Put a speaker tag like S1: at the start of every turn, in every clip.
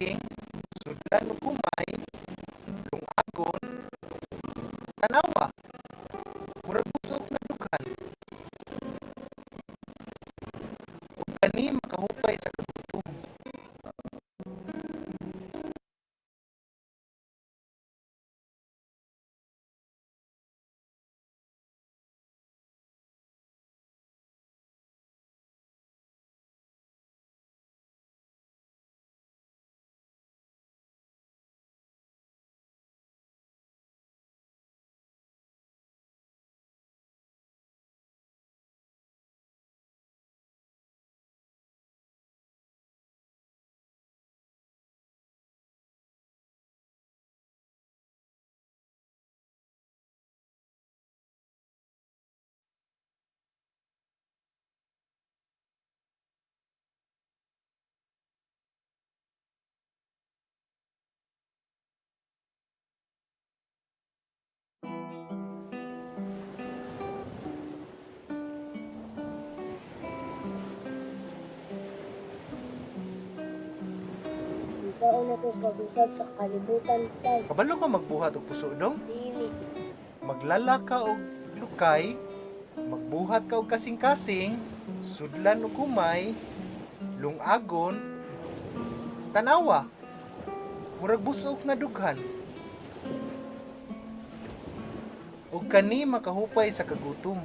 S1: kasing-kasing, sudlan ug humay, lungagon, tanawa, murag busog nga dughan, ug kani makahupay sa kagutom.
S2: Ikaw na to pag-usap sa kalibutan, tay.
S1: Kabalo ka magbuhat og puso dong?
S2: Dili.
S1: Maglala ka og lukay, magbuhat ka og kasing-kasing, sudlan ug humay, lungagon, tanawa, murag busog nga dughan. Ug kani makahupay sa kagutom.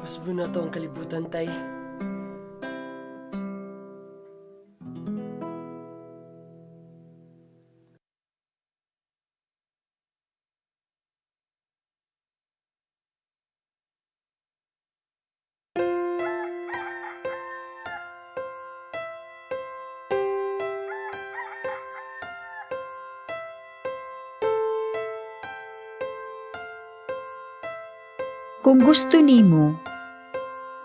S3: Usbo na to ang kalibutan, tay.
S4: Kung gusto nimo,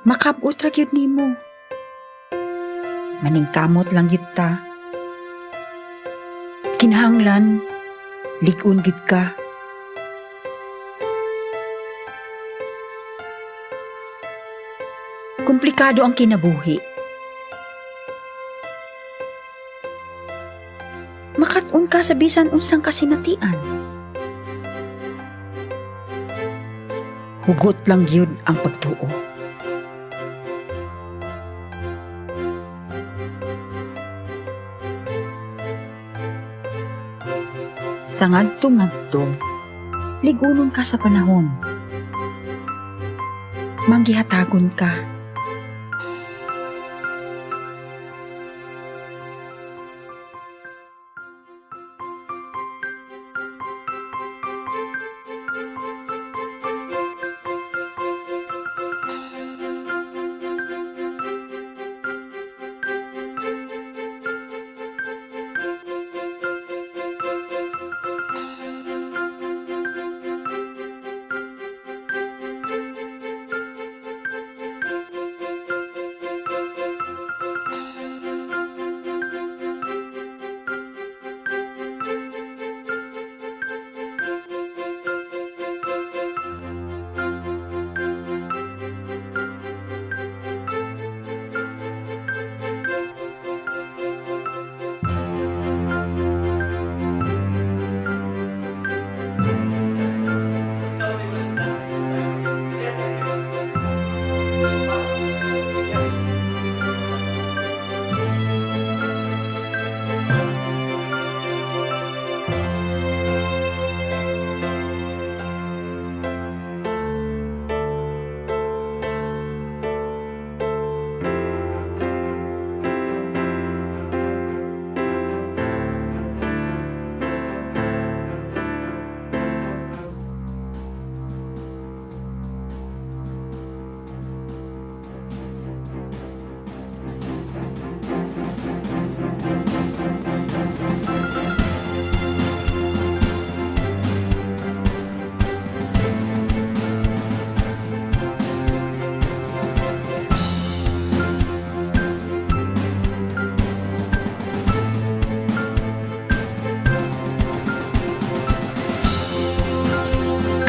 S4: makabot ra gyud nimo. Maningkamot lang gyud ta. Kinahanglan, lig-on gyud ka. Komplikado ang kinabuhi. Makat-on ka sa bisan unsang kasinatian. Hugot lang yun ang pagtuo. Sa ngadto-ngadto, ligunon ka sa panahon. Manggihatagon ka.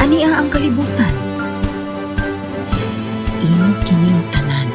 S4: Ania ang kalibutan. Imo kining tanan.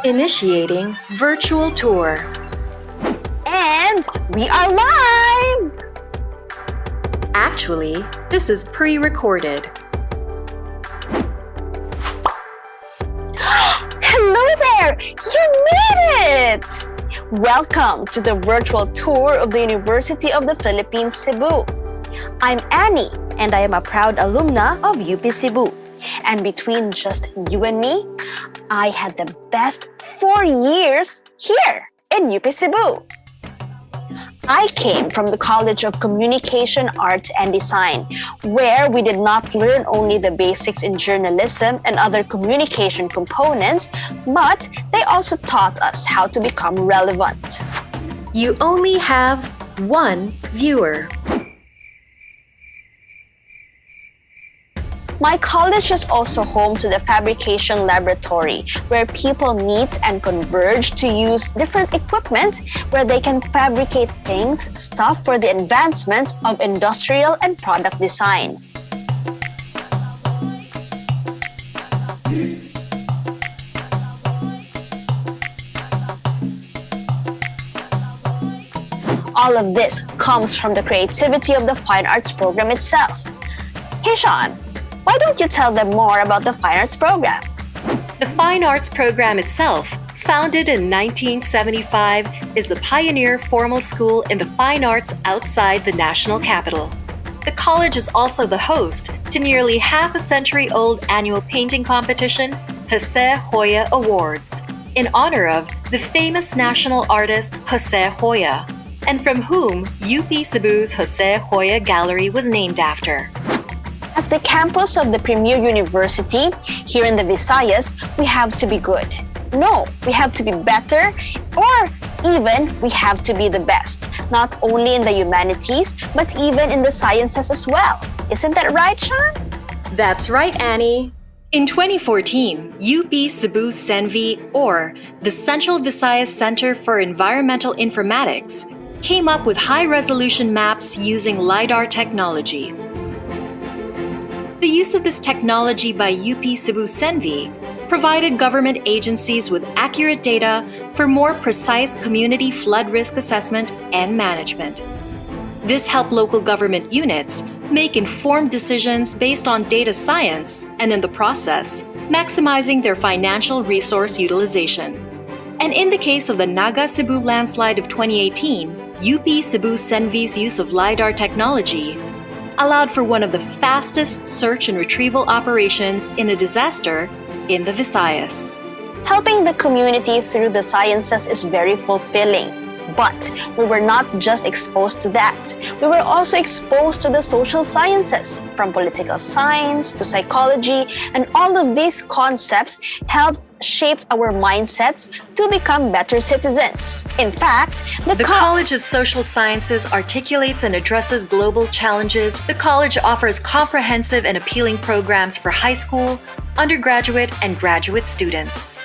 S5: Initiating virtual tour.
S6: And we are live!
S5: Actually, this is pre-recorded.
S6: Hello there! You made it! Welcome to the virtual tour of the University of the Philippines, Cebu. I'm Annie, and I am a proud alumna of UP Cebu. And between just you and me, I had the best 4 years here in UP Cebu. I came from the College of Communication, Arts, and Design, where we did not learn only the basics in journalism and other communication components, but they also taught us how to become relevant.
S5: You only have one viewer.
S6: My college is also home to the Fabrication Laboratory, where people meet and converge to use different equipment where they can fabricate things, stuff for the advancement of industrial and product design. All of this comes from the creativity of the Fine Arts program itself. Hey, Sean, why don't you tell them more about the Fine Arts program?
S5: The Fine Arts program itself, founded in 1975, is the pioneer formal school in the fine arts outside the national capital. The college is also the host to nearly half a century-old annual painting competition, Jose Hoya Awards, in honor of the famous national artist Jose Hoya, and from whom UP Cebu's Jose Hoya Gallery was named after.
S6: As the campus of the premier university here in the Visayas, we have to be good. No, we have to be better, or even we have to be the best, not only in the humanities, but even in the sciences as well. Isn't that right, Sean?
S5: That's right, Annie. In 2014, UP Cebu CENVI, or the Central Visayas Center for Environmental Informatics, came up with high-resolution maps using LiDAR technology. The use of this technology by UP Cebu CENVI provided government agencies with accurate data for more precise community flood risk assessment and management. This helped local government units make informed decisions based on data science and, in the process, maximizing their financial resource utilization. And in the case of the Naga Cebu landslide of 2018, UP Cebu CENVI's use of LiDAR technology allowed for one of the fastest search and retrieval operations in a disaster in the Visayas.
S6: Helping the community through the sciences is very fulfilling. But we were not just exposed to that. We were also exposed to the social sciences, from political science to psychology, and all of these concepts helped shape our mindsets to become better citizens. In fact,
S5: the College of Social Sciences articulates and addresses global challenges. The college offers comprehensive and appealing programs for high school, undergraduate, and graduate students.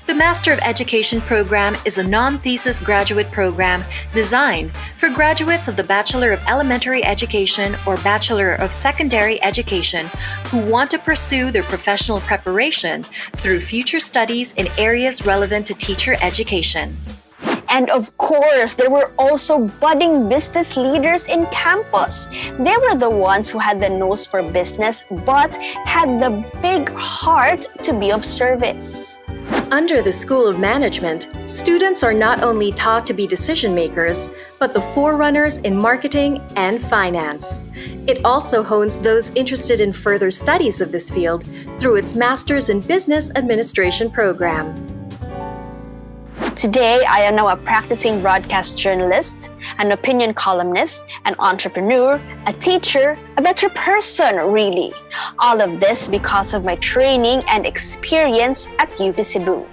S5: The Master of Education program is a non-thesis graduate program designed for graduates of the Bachelor of Elementary Education or Bachelor of Secondary Education who want to pursue their professional preparation through future studies in areas relevant to teacher education.
S6: And of course, there were also budding business leaders in campus. They were the ones who had the nose for business but had the big heart to be of service.
S5: Under the School of Management, students are not only taught to be decision makers, but the forerunners in marketing and finance. It also hones those interested in further studies of this field through its Master's in Business Administration program.
S6: Today, I am now a practicing broadcast journalist, an opinion columnist, an entrepreneur, a teacher, a better person, really. All of this because of my training and experience at UP Cebu.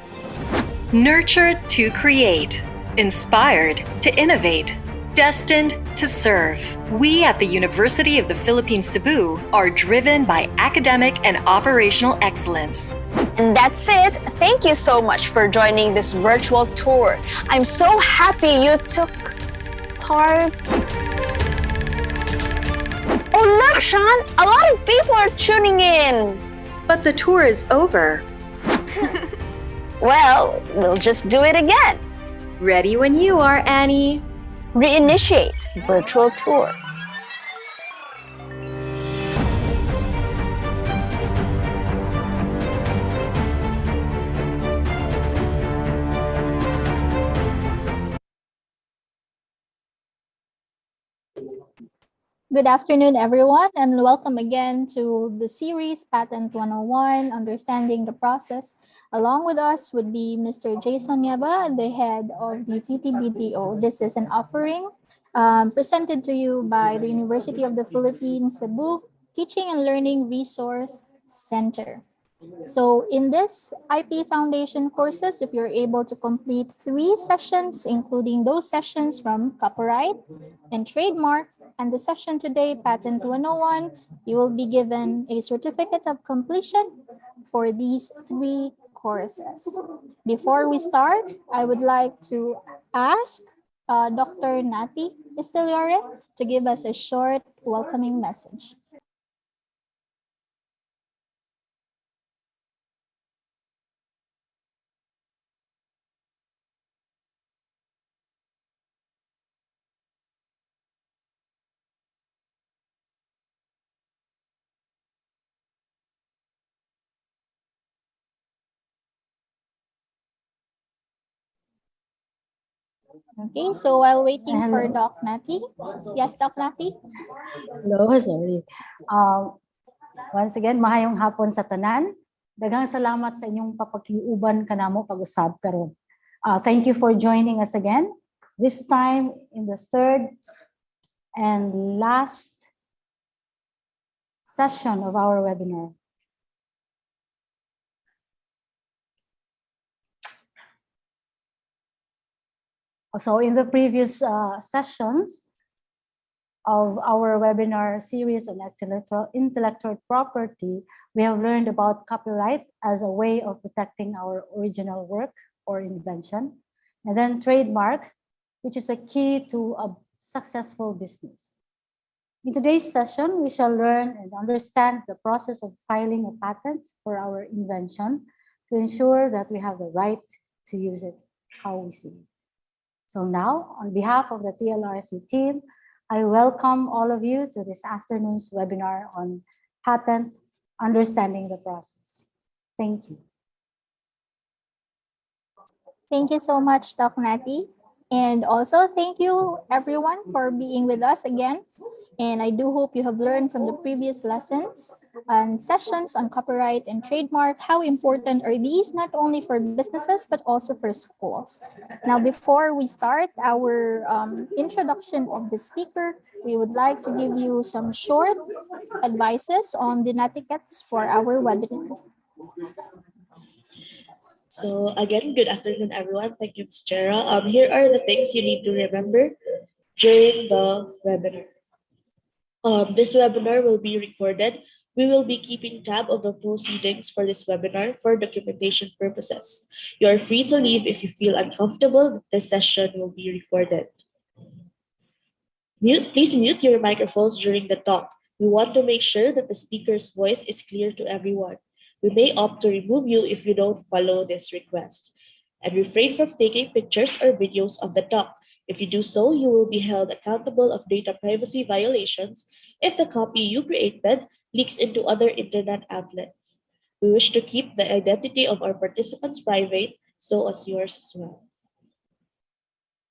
S5: Nurtured to create, inspired to innovate, destined to serve. We at the University of the Philippines Cebu are driven by academic and operational excellence.
S6: And that's it. Thank you so much for joining this virtual tour. I'm so happy you took part. Oh, look, Sean, a lot of people are tuning in.
S5: But the tour is over.
S6: Well, we'll just do it again.
S5: Ready when you are, Annie.
S6: Reinitiate virtual tour.
S7: Good afternoon, everyone, and welcome again to the series Patent 101, Understanding the Process. Along with us would be Mr. Jason Yaba, the head of the TTBTO. This is an offering presented to you by the University of the Philippines, Cebu Teaching and Learning Resource Center. So in this IP Foundation courses, if you're able to complete 3 sessions, including those sessions from copyright and trademark, and the session today, Patent 101, you will be given a certificate of completion for these 3 courses. Before we start, I would like to ask Dr. Nati Esteliore to give us a short welcoming message. Okay, so while waiting for Doc Nati. Yes, Doc Nati?
S4: Hello, sorry. Once again, mahayong hapon sa tanan. Daghang salamat sa inyong papaghiuban kanamo pag-usab karon. Thank you for joining us again. This time in the third and last session of our webinar. So in the previous sessions of our webinar series on intellectual property, we have learned about copyright as a way of protecting our original work or invention, and then trademark, which is a key to a successful business. In today's session, we shall learn and understand the process of filing a patent for our invention to ensure that we have the right to use it how we see it. So now, on behalf of the TLRC team, I welcome all of you to this afternoon's webinar on patent, understanding the process. Thank you.
S7: Thank you so much, Doc Nati. And also thank you everyone for being with us again. And I do hope you have learned from the previous lessons and sessions on copyright and trademark, how important are these not only for businesses, but also for schools. Now, before we start our introduction of the speaker, we would like to give you some short advices on the netiquettes for our webinar.
S8: So again, good afternoon, everyone. Thank you, Ms. Chera. Here are the things you need to remember during the webinar. This webinar will be recorded. We will be keeping tab of the proceedings for this webinar for documentation purposes. You are free to leave if you feel uncomfortable. This session will be recorded. Please mute your microphones during the talk. We want to make sure that the speaker's voice is clear to everyone. We may opt to remove you if you don't follow this request. And refrain from taking pictures or videos of the talk. If you do so, you will be held accountable of data privacy violations if the copy you created leaks into other internet outlets. We wish to keep the identity of our participants private, so as yours as well.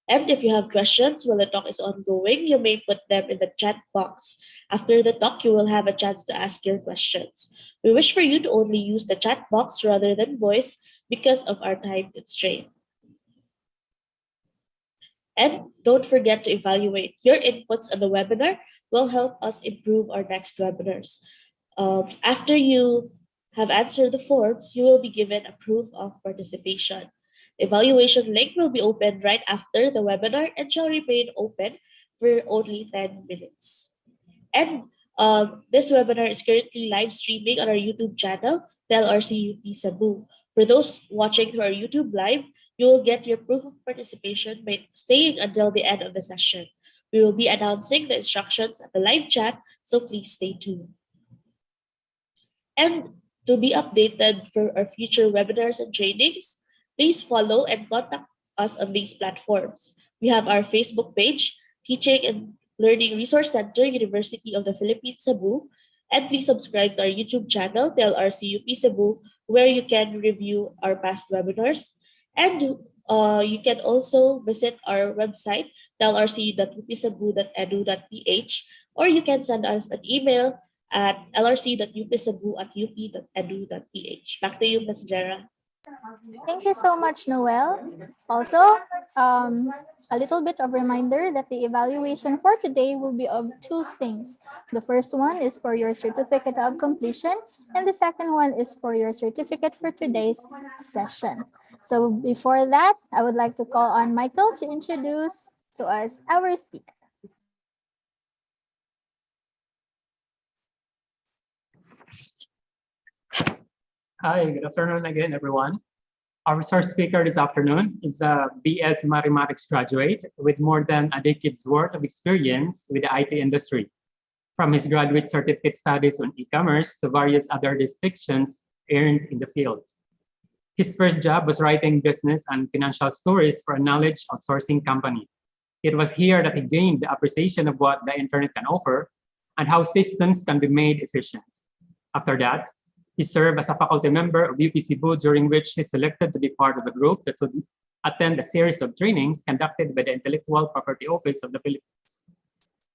S8: And if you have questions while the talk is ongoing, you may put them in the chat box. After the talk, you will have a chance to ask your questions. We wish for you to only use the chat box rather than voice because of our time constraint. And don't forget to evaluate. Your inputs on the webinar will help us improve our next webinars. After you have answered the forms, you will be given a proof of participation. The evaluation link will be opened right after the webinar and shall remain open for only 10 minutes. And this webinar is currently live streaming on our YouTube channel, TLRC UP Cebu. For those watching through our YouTube Live, you will get your proof of participation by staying until the end of the session. We will be announcing the instructions at the live chat, so please stay tuned. And to be updated for our future webinars and trainings, Please follow and contact us on these platforms. We have our Facebook page, Teaching and Learning Resource Center, University of the Philippines, Cebu, and please subscribe to our YouTube channel, TLRC UP Cebu, where you can review our past webinars. And you can also visit our website, tlrc.upcebu.edu.ph, or you can send us an email at lrc.upcebu@up.edu.ph. Back to you, Ms. Jera.
S7: Thank you so much, Noel. Also, a little bit of reminder that the evaluation for today will be of two things. The first one is for your certificate of completion, and the second one is for your certificate for today's session. So before that, I would like to call on Michael to introduce to us our speaker.
S9: Hi, good afternoon again, everyone. Our resource speaker this afternoon is a BS Mathematics graduate with more than a decade's worth of experience with the IT industry, from his graduate certificate studies on e-commerce to various other distinctions earned in the field. His first job was writing business and financial stories for a knowledge outsourcing company. It was here that he gained the appreciation of what the internet can offer and how systems can be made efficient. After that, he served as a faculty member of UP Cebu, during which he selected to be part of a group that would attend a series of trainings conducted by the Intellectual Property Office of the Philippines.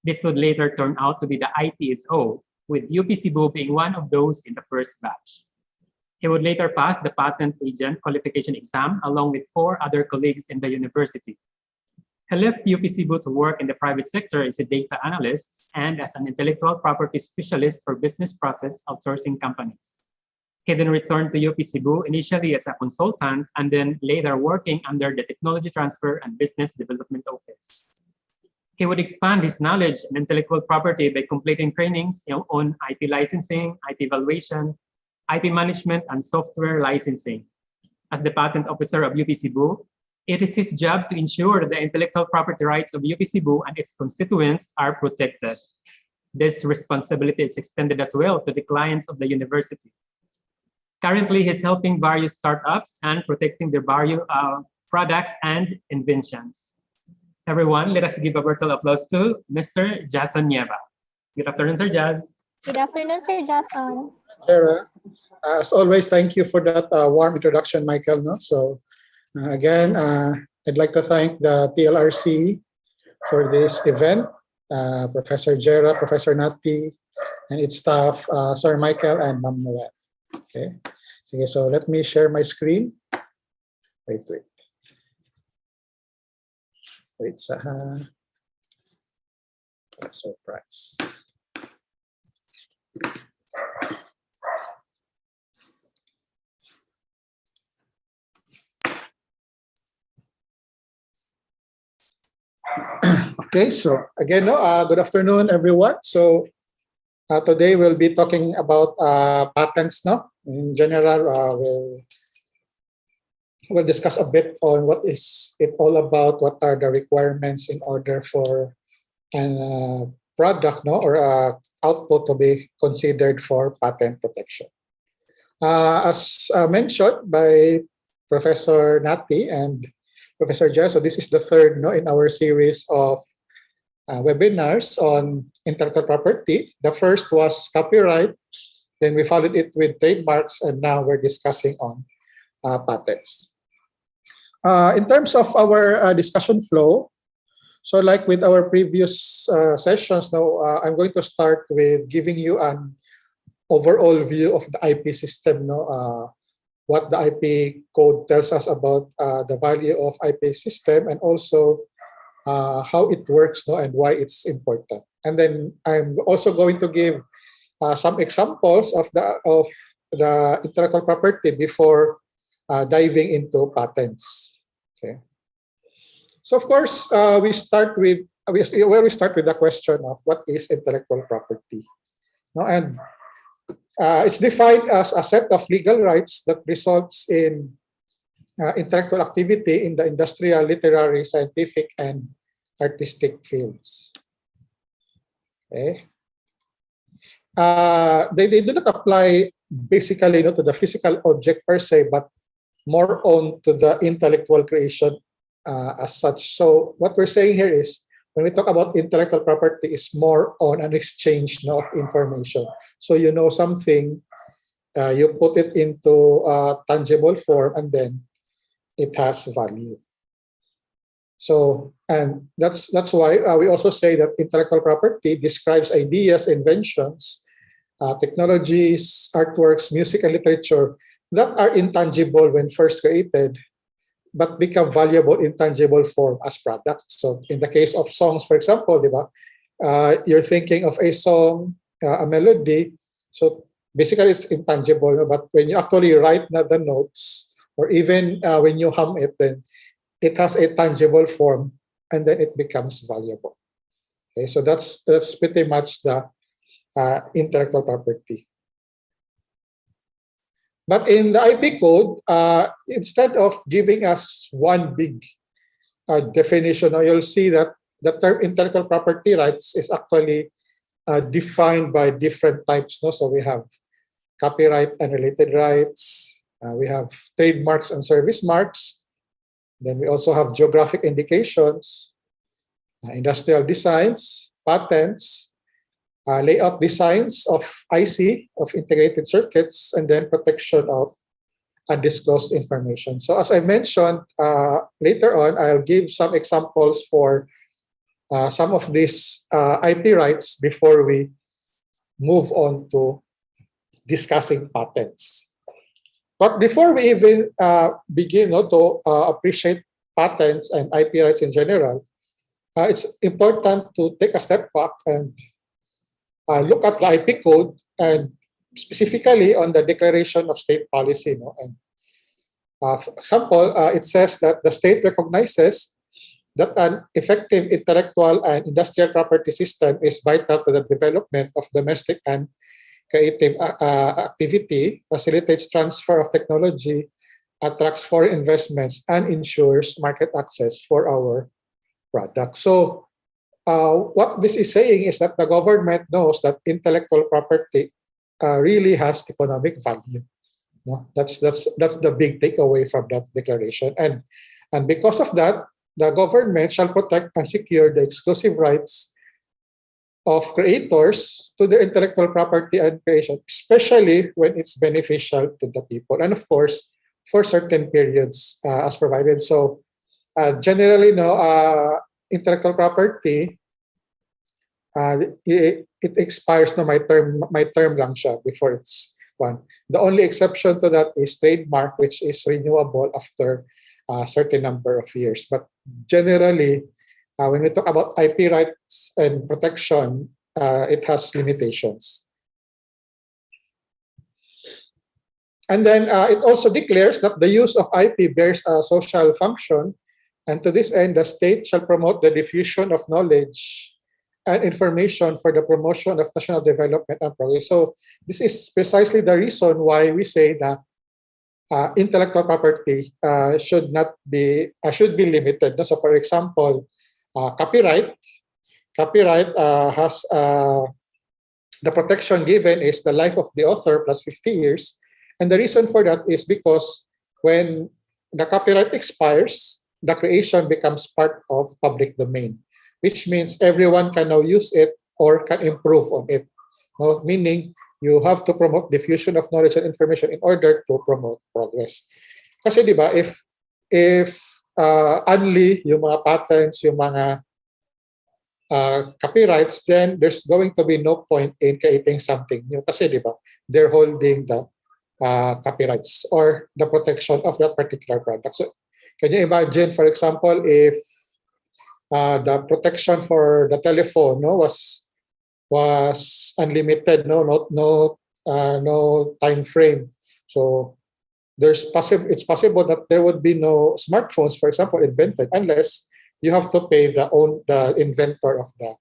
S9: This would later turn out to be the ITSO, with UP Cebu being one of those in the first batch. He would later pass the patent agent qualification exam along with 4 other colleagues in the university. He left UP Cebu to work in the private sector as a data analyst and as an intellectual property specialist for business process outsourcing companies. He then returned to UP Cebu initially as a consultant and then later working under the Technology Transfer and Business Development Office. He would expand his knowledge in intellectual property by completing trainings on IP licensing, IP valuation, IP management, and software licensing. As the patent officer of UP Cebu, it is his job to ensure that the intellectual property rights of UP Cebu and its constituents are protected. This responsibility is extended as well to the clients of the university. Currently, he's helping various startups and protecting their various products and inventions. Everyone, let us give a virtual applause to Mr. Jason Nieva. Good afternoon, Sir Jazz.
S7: Good afternoon, Sir Jason.
S10: Sarah, as always, thank you for that warm introduction, Michael. No? So again, I'd like to thank the TLRC for this event, Professor Jera, Professor Nati, and its staff, Sir Michael and Ma'am Noel. Okay, so let me share my screen. Wait. Surprise. Okay, so again, good afternoon, everyone. So today we'll be talking about patents. No, in general, we'll discuss a bit on what is it all about. What are the requirements in order for an product, no, or output to be considered for patent protection. As mentioned by Professor Nati and Professor Jess, so this is the third, no, in our series of webinars on intellectual property. The first was copyright, then we followed it with trademarks, and now we're discussing on patents. In terms of our discussion flow, so like with our previous sessions, now I'm going to start with giving you an overall view of the IP system, no, what the IP code tells us about the value of IP system, and also how it works, no, and why it's important. And then I'm also going to give some examples of the intellectual property before diving into patents. Okay. So of course, we start with the question of what is intellectual property. No, and it's defined as a set of legal rights that results in intellectual activity in the industrial, literary, scientific, and artistic fields. Okay. They do not apply basically, to the physical object per se, but more on to the intellectual creation as such. So what we're saying here is, when we talk about intellectual property, is more on an exchange, no, of information. So you know something, you put it into a tangible form, and then it has value. So, and that's why we also say that intellectual property describes ideas, inventions, technologies, artworks, music, and literature that are intangible when first created, but become valuable in tangible form as products. So in the case of songs, for example, diba, you're thinking of a song, a melody, so basically it's intangible, no? But when you actually write the notes, or even when you hum it, then it has a tangible form, and then it becomes valuable. Okay, so that's pretty much the intellectual property. But in the IP code, instead of giving us one big definition, you'll see that the term intellectual property rights is actually defined by different types. No? So we have copyright and related rights. We have trademarks and service marks. Then we also have geographic indications, industrial designs, patents, layout designs of IC, of integrated circuits, and then protection of undisclosed information. So as I mentioned, later on, I'll give some examples for some of these IP rights before we move on to discussing patents. But before we even begin to appreciate patents and IP rights in general, it's important to take a step back and look at the IP code, and specifically on the declaration of state policy. No? And for example, it says that the state recognizes that an effective intellectual and industrial property system is vital to the development of domestic and creative activity, facilitates transfer of technology, attracts foreign investments, and ensures market access for our products. So what this is saying is that the government knows that intellectual property really has economic value. No? That's the big takeaway from that declaration. And because of that, the government shall protect and secure the exclusive rights of creators to their intellectual property and creation, especially when it's beneficial to the people. And of course, for certain periods as provided. So generally, no, intellectual property, it expires na my term lang siya before it's one. The only exception to that is trademark, which is renewable after a certain number of years. But generally, when we talk about IP rights and protection, it has limitations. And then it also declares that the use of IP bears a social function, and to this end, the state shall promote the diffusion of knowledge and information for the promotion of national development and progress. So this is precisely the reason why we say that intellectual property should be limited. So for example, copyright has the protection given is the life of the author plus 50 years. And the reason for that is because when the copyright expires, the creation becomes part of public domain, which means everyone can now use it or can improve on it. No? Meaning, you have to promote diffusion of knowledge and information in order to promote progress. Kasi di ba, if only yung mga patents, yung mga copyrights, then there's going to be no point in creating something new. Kasi di ba, they're holding the copyrights or the protection of that particular product. So, can you imagine, for example, if the protection for the telephone was unlimited, no time frame. So it's possible that there would be no smartphones, for example, invented unless you have to pay the inventor of the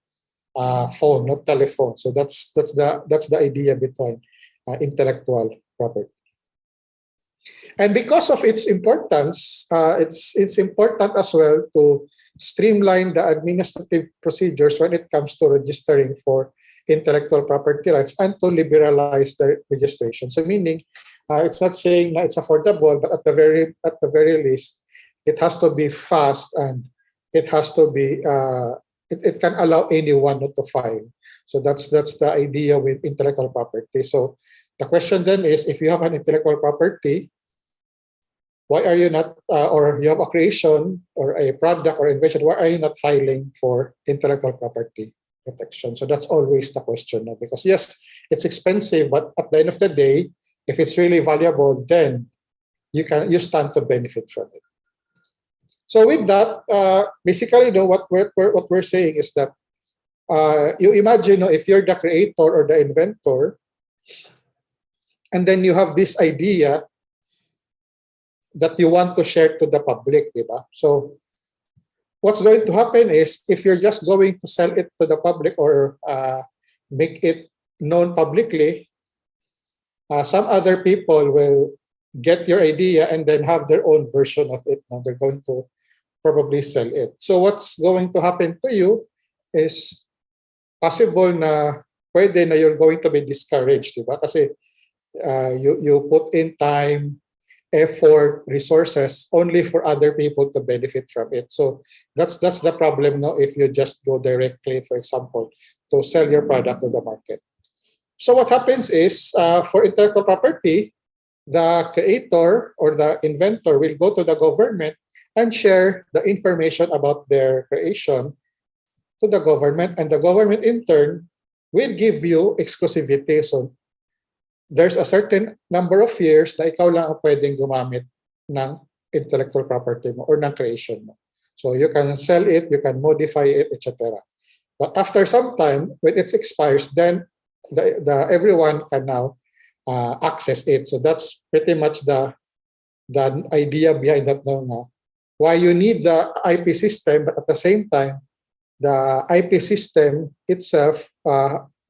S10: phone, not telephone. So that's the idea behind intellectual property. And because of its importance, it's important as well to streamline the administrative procedures when it comes to registering for intellectual property rights and to liberalize the registration. So meaning, It's not saying that it's affordable, but at the very least, it has to be fast and it has to be it can allow anyone not to file. So that's the idea with intellectual property. So the question then is, if you have an intellectual property, why are you not, or you have a creation or a product or invention, why are you not filing for intellectual property protection? So that's always the question, no? Because yes, it's expensive, but at the end of the day, if it's really valuable, then you stand to benefit from it. So with that, basically, what we're saying is that you imagine, if you're the creator or the inventor, and then you have this idea that you want to share to the public, diba? So what's going to happen is, if you're just going to sell it to the public or make it known publicly, some other people will get your idea and then have their own version of it. Now they're going to probably sell it. So what's going to happen to you is possible na pwede na you're going to be discouraged, diba? Kasi you put in time, effort, resources only for other people to benefit from it. So that's the problem, no, if you just go directly, for example, to sell your product to the market. So what happens is, for intellectual property, the creator or the inventor will go to the government and share the information about their creation to the government, and the government in turn will give you exclusivity. So there's a certain number of years na ikaw lang ang pwedeng gumamit ng intellectual property mo or ng creation mo. So you can sell it, you can modify it, etc. But after some time, when it expires, then everyone can now access it. So that's pretty much the idea behind that. Why you need the IP system, but at the same time, the IP system itself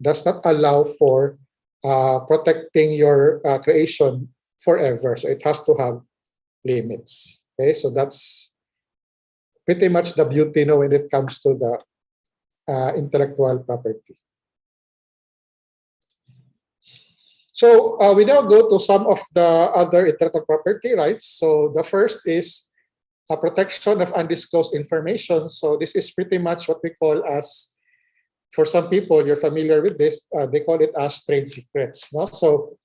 S10: does not allow for protecting your creation forever. So it has to have limits. Okay, so that's pretty much the beauty, when it comes to the intellectual property. So we now go to some of the other intellectual property rights. So the first is protection of undisclosed information. So this is pretty much what we call as, for some people, you're familiar with this, they call it as trade secrets. No? So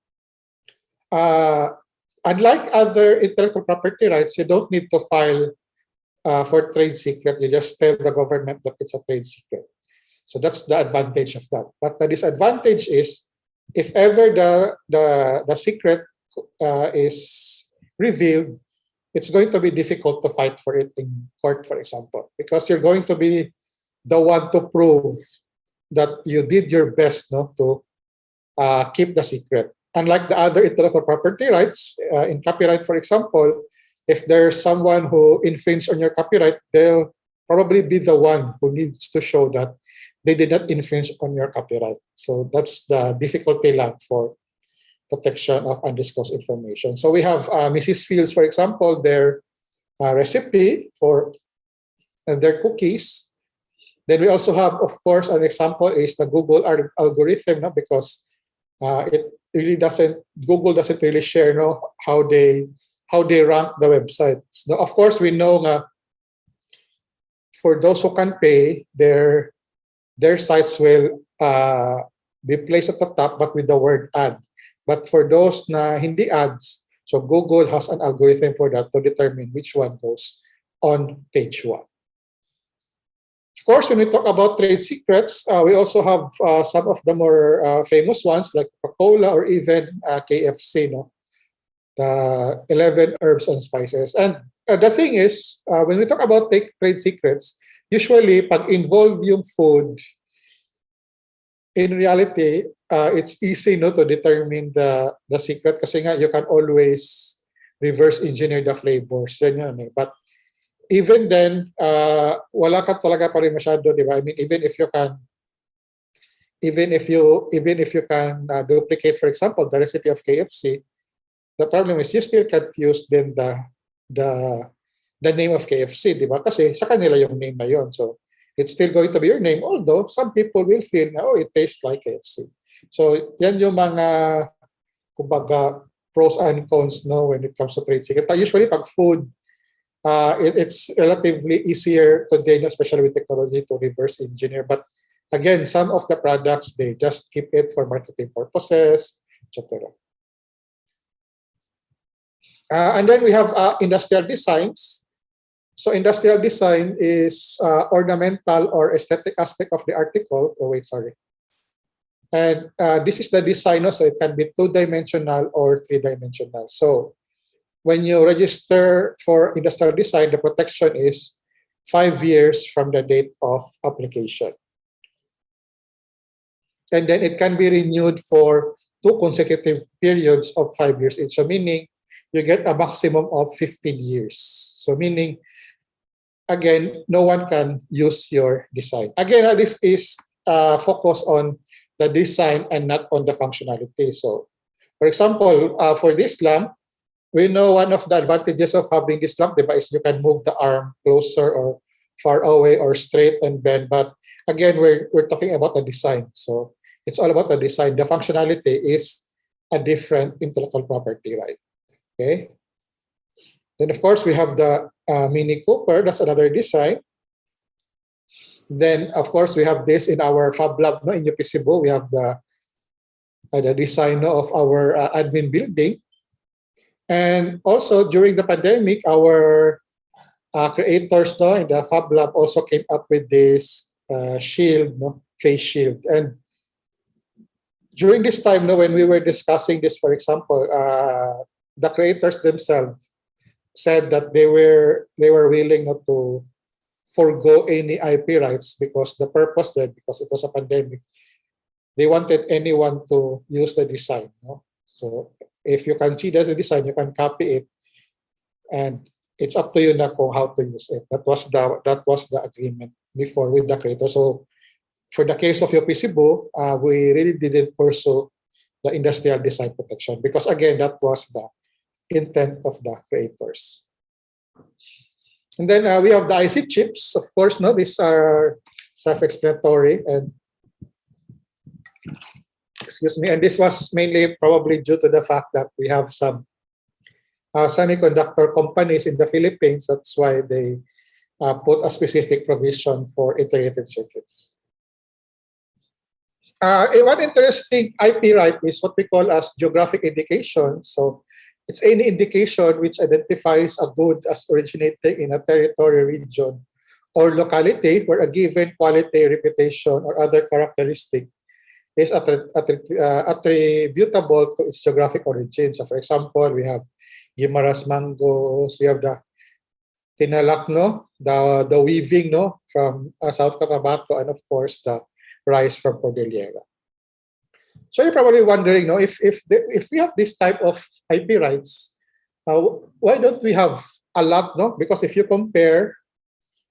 S10: unlike other intellectual property rights, you don't need to file for trade secret. You just tell the government that it's a trade secret. So that's the advantage of that. But the disadvantage is, if ever the secret is revealed, it's going to be difficult to fight for it in court, for example, because you're going to be the one to prove that you did your best, to keep the secret. Unlike the other intellectual property rights, in copyright, for example, if there's someone who infringed on your copyright, they'll probably be the one who needs to show that they did not infringe on your copyright. So that's the difficulty lab for protection of undisclosed information. So we have Mrs. Fields, for example, their recipe for their cookies. Then we also have, of course, an example is the Google algorithm, because it really Google doesn't really share how they rank the websites. Now, of course, we know for those who can pay, their sites will be placed at the top, but with the word ad. But for those na hindi ads, so Google has an algorithm for that to determine which one goes on page 1. Of course, when we talk about trade secrets, we also have some of the more famous ones like Coca-Cola or even KFC, the 11 herbs and spices. And the thing is, when we talk about trade secrets, usually pag involve yung food, in reality, it's easy to determine the secret kasi nga you can always reverse engineer the flavors. But even then, wala ka talaga pa rin masyado, di ba? I mean, even if you can duplicate, for example, the recipe of KFC, the problem is you still can't use then the name of KFC, di ba? Kasi sa kanila yung name na yon. So it's still going to be your name, although some people will feel na, it tastes like KFC. So yan yung mga, kumbaga, pros and cons, no, when it comes to trade secret. But usually, pag food, it's relatively easier today, no, especially with technology, to reverse engineer. But again, some of the products, they just keep it for marketing purposes, etc. And then we have industrial designs. So industrial design is ornamental or aesthetic aspect of the article. Oh, wait, sorry. And this is the design, so it can be 2-dimensional or 3-dimensional. So when you register for industrial design, the protection is 5 years from the date of application. And then it can be renewed for 2 consecutive periods of 5 years each. So meaning you get a maximum of 15 years. So meaning, again, no one can use your design. Again, this is focused on the design and not on the functionality. So, for example, for this lamp, we know one of the advantages of having this lamp device, you can move the arm closer or far away or straight and bend. But again, we're talking about the design. So it's all about the design. The functionality is a different intellectual property, right? Okay. Then, of course, we have the Mini Cooper. That's another design. Then, of course, we have this in our Fab Lab, no, in UP Cebu. We have the design of our admin building. And also, during the pandemic, our creators, no, in the Fab Lab also came up with this shield, no, face shield. And during this time, no, when we were discussing this, for example, the creators themselves said that they were willing not to forgo any IP rights because the purpose there, because it was a pandemic, they wanted anyone to use the design. No? So if you can see the design, you can copy it, and it's up to you na kung how to use it. That was the agreement before with the creator. So for the case of UP Cebu, we really didn't pursue the industrial design protection because again, that was the intent of the creators. And then we have the IC chips. Of course, no, these are self-explanatory, and excuse me. And this was mainly probably due to the fact that we have some semiconductor companies in the Philippines. That's why they put a specific provision for integrated circuits. One interesting IP right is what we call as geographic indication. So it's any indication which identifies a good as originating in a territory, region, or locality where a given quality, reputation, or other characteristic is attributable to its geographic origin. So for example, we have Guimaras mangoes, we have the tinalak, no, the weaving, no, from South Cotabato, and of course the rice from Cordillera. So you're probably wondering, no, if we have this type of IP rights, why don't we have a lot, no? Because if you compare,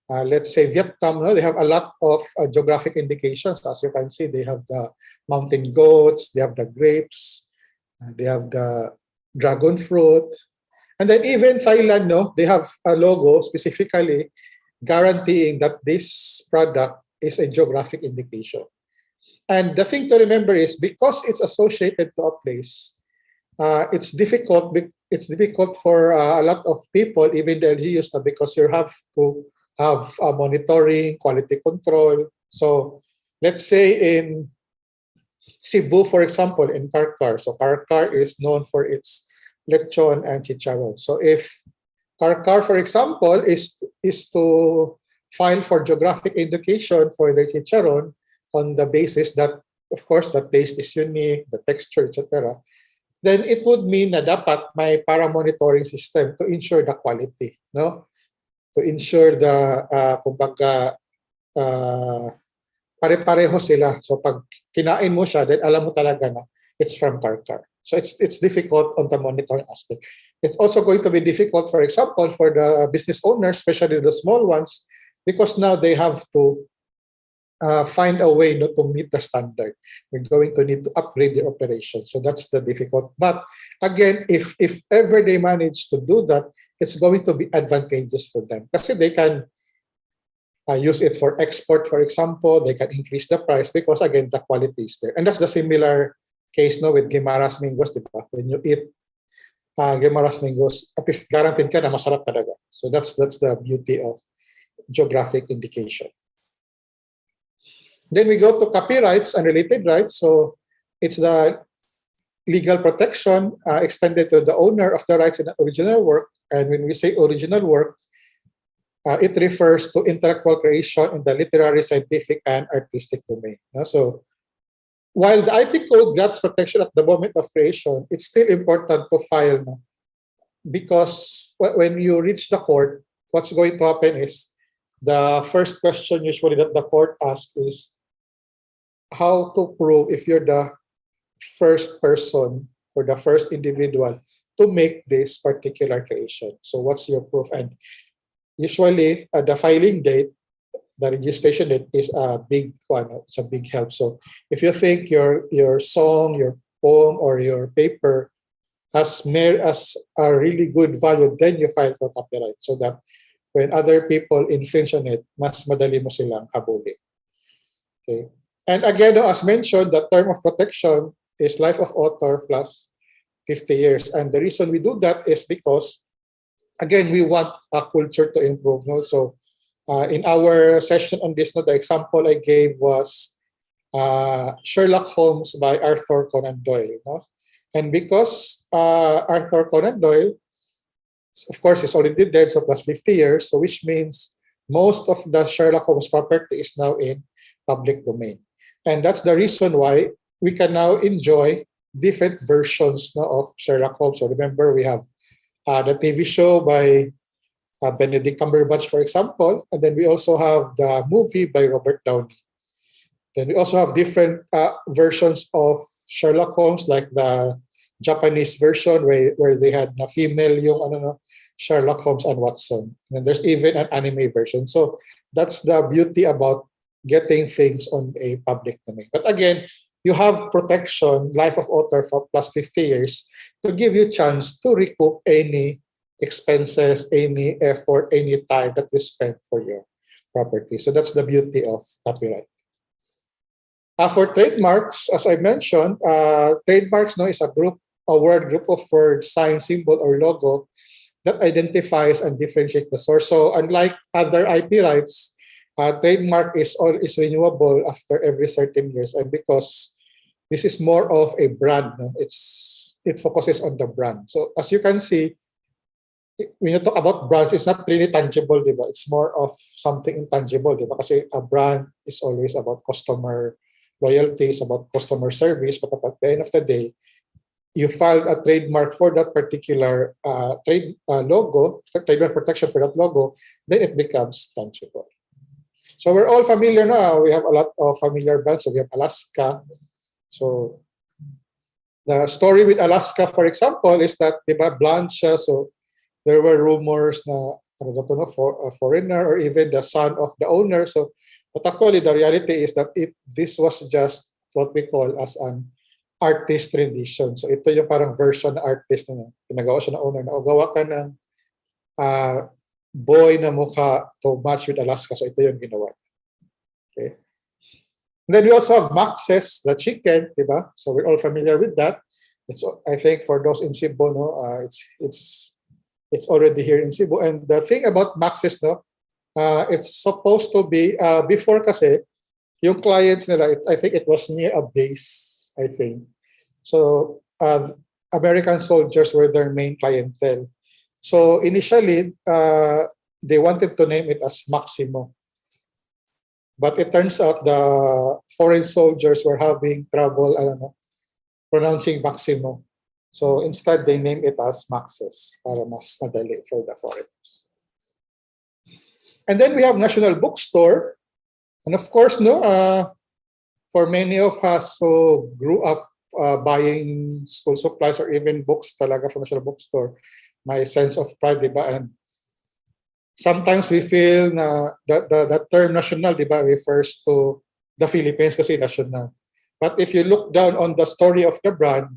S10: let's say Vietnam, no, they have a lot of geographic indications. As you can see, they have the mountain goats, they have the grapes, they have the dragon fruit, and then even Thailand, no, they have a logo specifically guaranteeing that this product is a geographic indication. And the thing to remember is because it's associated to a place, it's difficult. It's difficult for a lot of people, even the LGUs, because you have to have monitoring, quality control. So let's say in Cebu, for example, in Karkar. So Karkar is known for its lechon and chicharon. So if Karkar, for example, is to file for geographic indication for the chicharon on the basis that, of course, the taste is unique, the texture, etc., then it would mean na dapat may para-monitoring system to ensure the quality, no? To ensure the, kumbaga, pare-pareho sila. So pag kinain mo siya, then alam mo talaga na it's from Karkar. So it's difficult on the monitoring aspect. It's also going to be difficult, for example, for the business owners, especially the small ones, because now they have to find a way not to meet the standard. We're going to need to upgrade the operation. So that's the difficult. But again, if ever they manage to do that, it's going to be advantageous for them because they can use it for export, for example. They can increase the price because, again, the quality is there. And that's the similar case, no, with Guimaras mangoes. When you eat Guimaras Lingos, at least guaranteed ka na masarap talaga. So that's the beauty of geographic indication. Then we go to copyrights and related rights. So it's the legal protection extended to the owner of the rights in the original work. And when we say original work, it refers to intellectual creation in the literary, scientific, and artistic domain. So while the IP code grants protection at the moment of creation, it's still important to file, because when you reach the court, what's going to happen is the first question usually that the court asks is how to prove if you're the first person or the first individual to make this particular creation. So what's your proof? And usually the filing date, the registration date is a big one. It's a big help. So if you think your song, your poem, or your paper has a really good value, then you file for copyright so that when other people infringe on it, mas madali mo silang habulin. Okay. And again, as mentioned, the term of protection is life of author plus 50 years. And the reason we do that is because, again, we want a culture to improve. So in our session on this, the example I gave was Sherlock Holmes by Arthur Conan Doyle. And because Arthur Conan Doyle, of course, is already dead, so plus 50 years, so which means most of the Sherlock Holmes property is now in public domain. And that's the reason why we can now enjoy different versions of Sherlock Holmes. So remember, we have the TV show by Benedict Cumberbatch, for example, and then we also have the movie by Robert Downey. Then we also have different versions of Sherlock Holmes, like the Japanese version where they had na female yung Sherlock Holmes and Watson. And there's even an anime version. So that's the beauty about getting things on a public domain. But again, you have protection, life of author for plus 50 years, to give you chance to recoup any expenses, any effort, any time that you spent for your property. So that's the beauty of copyright. For trademarks, as I mentioned, trademarks is a word group of words, sign, symbol, or logo that identifies and differentiates the source. So unlike other IP rights, trademark is renewable after every certain years, and because this is more of a brand, it focuses on the brand. So as you can see, when you talk about brands, it's not really tangible, diba? It's more of something intangible, diba? Kasi a brand is always about customer loyalty, it's about customer service, but at the end of the day, you filed a trademark for that particular logo, trademark protection for that logo, then it becomes tangible. So we're all familiar now. We have a lot of familiar brands. So we have Alaska. So the story with Alaska, for example, is that diba, Blanche, so there were rumors na for a foreigner or even the son of the owner. So, but actually the reality is that this was just what we call as an artist rendition. So ito yung parang version na artist na pinagawa siya ng owner na gawa ka ng boy na mukha to match with Alaska. So ito yung ginawa. Okay. And then we also have Max's, the chicken, diba? So we're all familiar with that. I think for those in Cebu, it's already here in Cebu. And the thing about Max's, it's supposed to be before kasi yung clients nila, I think it was near a base, I think. So American soldiers were their main clientele. So initially, they wanted to name it as Maximo. But it turns out the foreign soldiers were having trouble, pronouncing Maximo. So instead, they named it as Max's para mas madali for the foreigners. And then we have National Bookstore. And of course, for many of us who grew up buying school supplies or even books talaga from National Bookstore, my sense of pride, diba? And sometimes we feel na the term national, diba, refers to the Philippines kasi national. But if you look down on the story of the brand,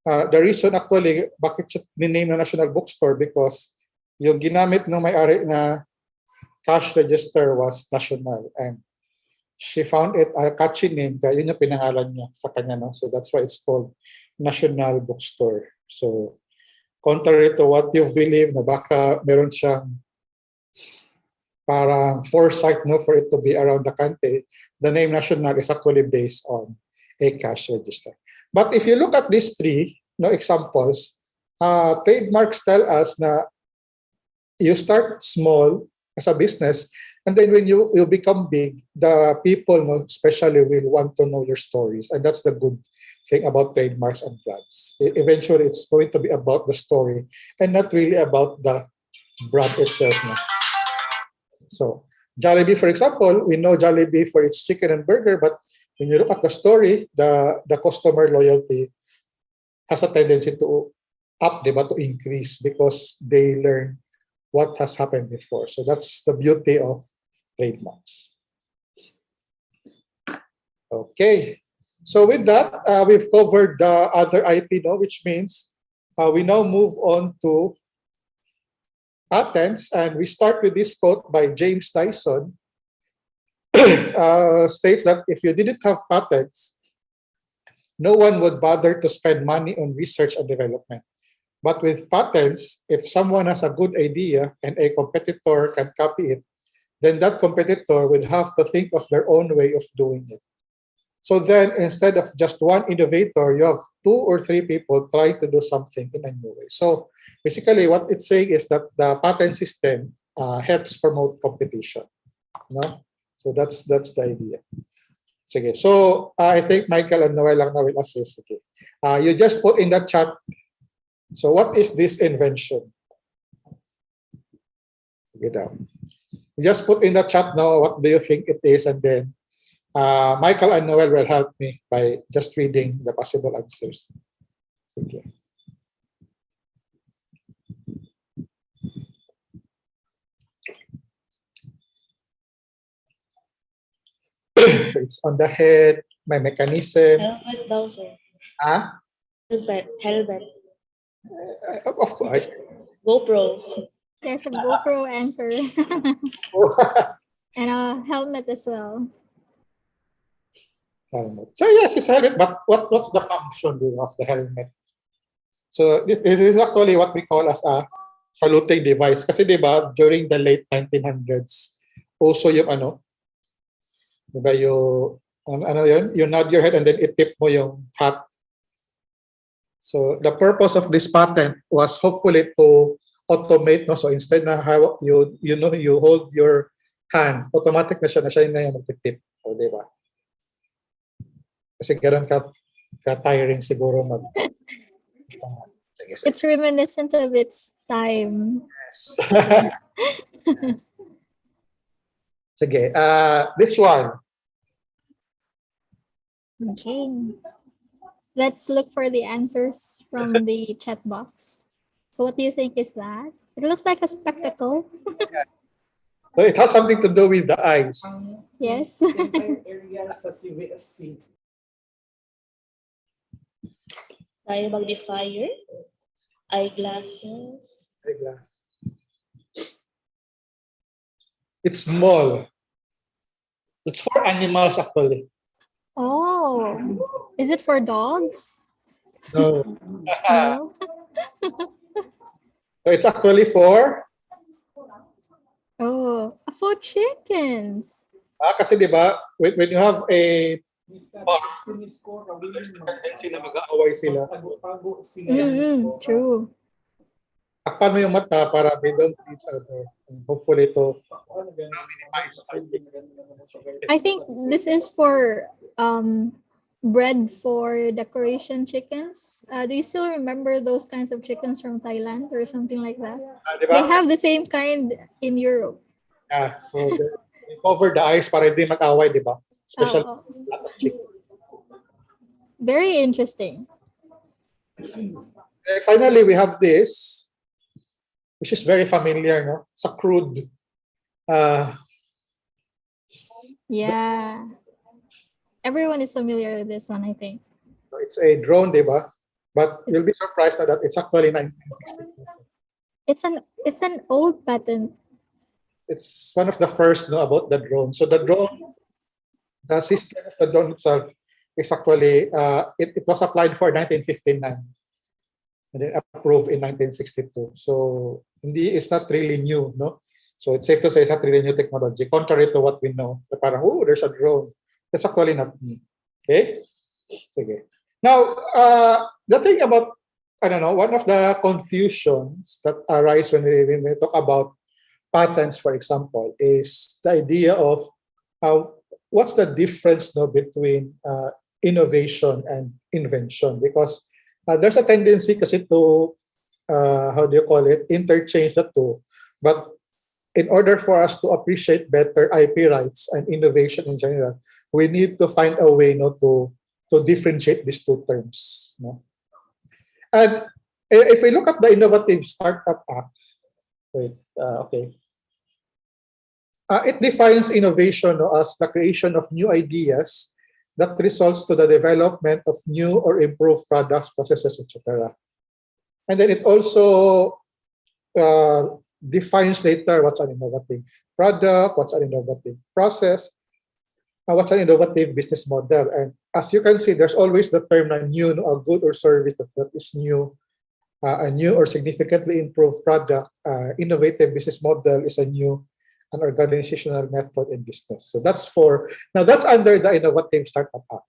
S10: the reason actually bakit siya ni-name na National Bookstore, because yung ginamit ng may-ari na cash register was national, and she found it a catchy name, kaya yun yung pinangalan niya sa kanya. So that's why it's called National Bookstore. So contrary to what you believe na baka meron siyang parang foresight no for it to be around the country, the name national is actually based on a cash register. But if you look at these three examples, trademarks tell us na you start small as a business, and then when you become big, the people especially will want to know your stories, and that's the good thing about trademarks and brands. Eventually, it's going to be about the story and not really about the brand itself. No? So Jollibee, for example, we know Jollibee for its chicken and burger, but when you look at the story, the customer loyalty has a tendency to to increase because they learn what has happened before. So that's the beauty of trademarks. Okay, so with that, we've covered the other IP, which means we now move on to patents, and we start with this quote by James Dyson. States that if you didn't have patents, no one would bother to spend money on research and development. But with patents, if someone has a good idea and a competitor can copy it, then that competitor would have to think of their own way of doing it. So then, instead of just one innovator, you have 2 or 3 people trying to do something in a new way. So basically, what it's saying is that the patent system helps promote competition. No? So that's the idea. Sige. So I think Michael and Noel lang na will assist. Okay. You just put in the chat. So what is this invention? Sige daw. You just put in the chat now what do you think it is, and then Michael and Noel will help me by just reading the possible answers. Okay. So it's on the head, my mechanism.
S8: Helmet daw, sir. Helmet.
S10: Of course.
S8: GoPro.
S7: There's a GoPro answer. And a helmet as well.
S10: Helmet. So yes, it's helmet, but what's the function of the helmet? So this is actually what we call as a saluting device. Kasi diba, during the late 1900s, also yung diba yun, you nod your head and then itip mo yung hat. So the purpose of this patent was hopefully to automate, no? So instead na you hold your hand, automatic na siya na yung magtitip. O diba? Kasi gano'n ka-tiring siguro mag...
S7: It's reminiscent of its time.
S10: Yes. Sige, this one.
S7: Okay. Let's look for the answers from the chat box. So what do you think is that? It looks like a spectacle.
S10: So it has something to do with the eyes.
S7: Yes.
S8: Tayo magnifier. Eyeglasses.
S10: Eyeglass. It's small. It's for animals actually.
S7: Oh, is it for dogs?
S10: No.
S7: No.
S10: So it's actually for
S7: For chickens.
S10: kasi 'di ba when you have a tendency na mag-aaway sila.
S7: True.
S10: Takpan mo yung mata para they don't each other. And hopefully to minimize.
S7: I think this is for bred for decoration chickens. Do you still remember those kinds of chickens from Thailand or something like that?
S10: Diba?
S7: They have the same kind in Europe.
S10: Yeah, so they cover the eyes para hindi mag-away, di ba? Especially a lot of chicken.
S7: Very interesting.
S10: Finally, we have this, which is very familiar, no? It's a crude.
S7: Yeah. Everyone is familiar with this one, I think.
S10: It's a drone, di ba? But you'll be surprised that it's actually 1962.
S7: It's an old patent.
S10: It's one of the first about the drone. So the drone, the system of the drone itself is actually, it was applied for 1959. and then approved in 1962. So it's not really new, no? So it's safe to say it's not really new technology, contrary to what we know. Parang, oh, there's a drone. That's actually not new. Okay? Sige. Now, the thing about, I don't know, one of the confusions that arise when we talk about patents, for example, is the idea of what's the difference, no, between innovation and invention, because there's a tendency kasi to how do you call it, interchange the two. But in order for us to appreciate better IP rights and innovation in general, we need to find a way, no, to differentiate these two terms, no? And if we look at the Innovative Startup Act, okay, it defines innovation, no, as the creation of new ideas that results to the development of new or improved products, processes, etc. And then it also defines later what's an innovative product, what's an innovative process, what's an innovative business model. And as you can see, there's always the term na new, no, a good or service that is new, a new or significantly improved product. Innovative business model is an organizational method in business. So that's that's under the Innovative Startup Act.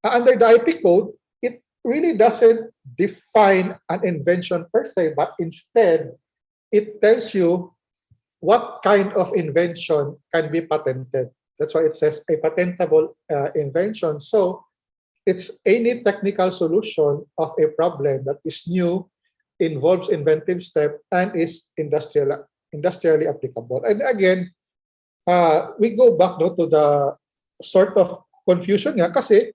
S10: Under the IP code, it really doesn't define an invention per se, but instead it tells you what kind of invention can be patented. That's why it says a patentable invention. So it's any technical solution of a problem that is new, involves inventive step, and is industrially applicable. And again, we go back, no, to the sort of confusion nga kasi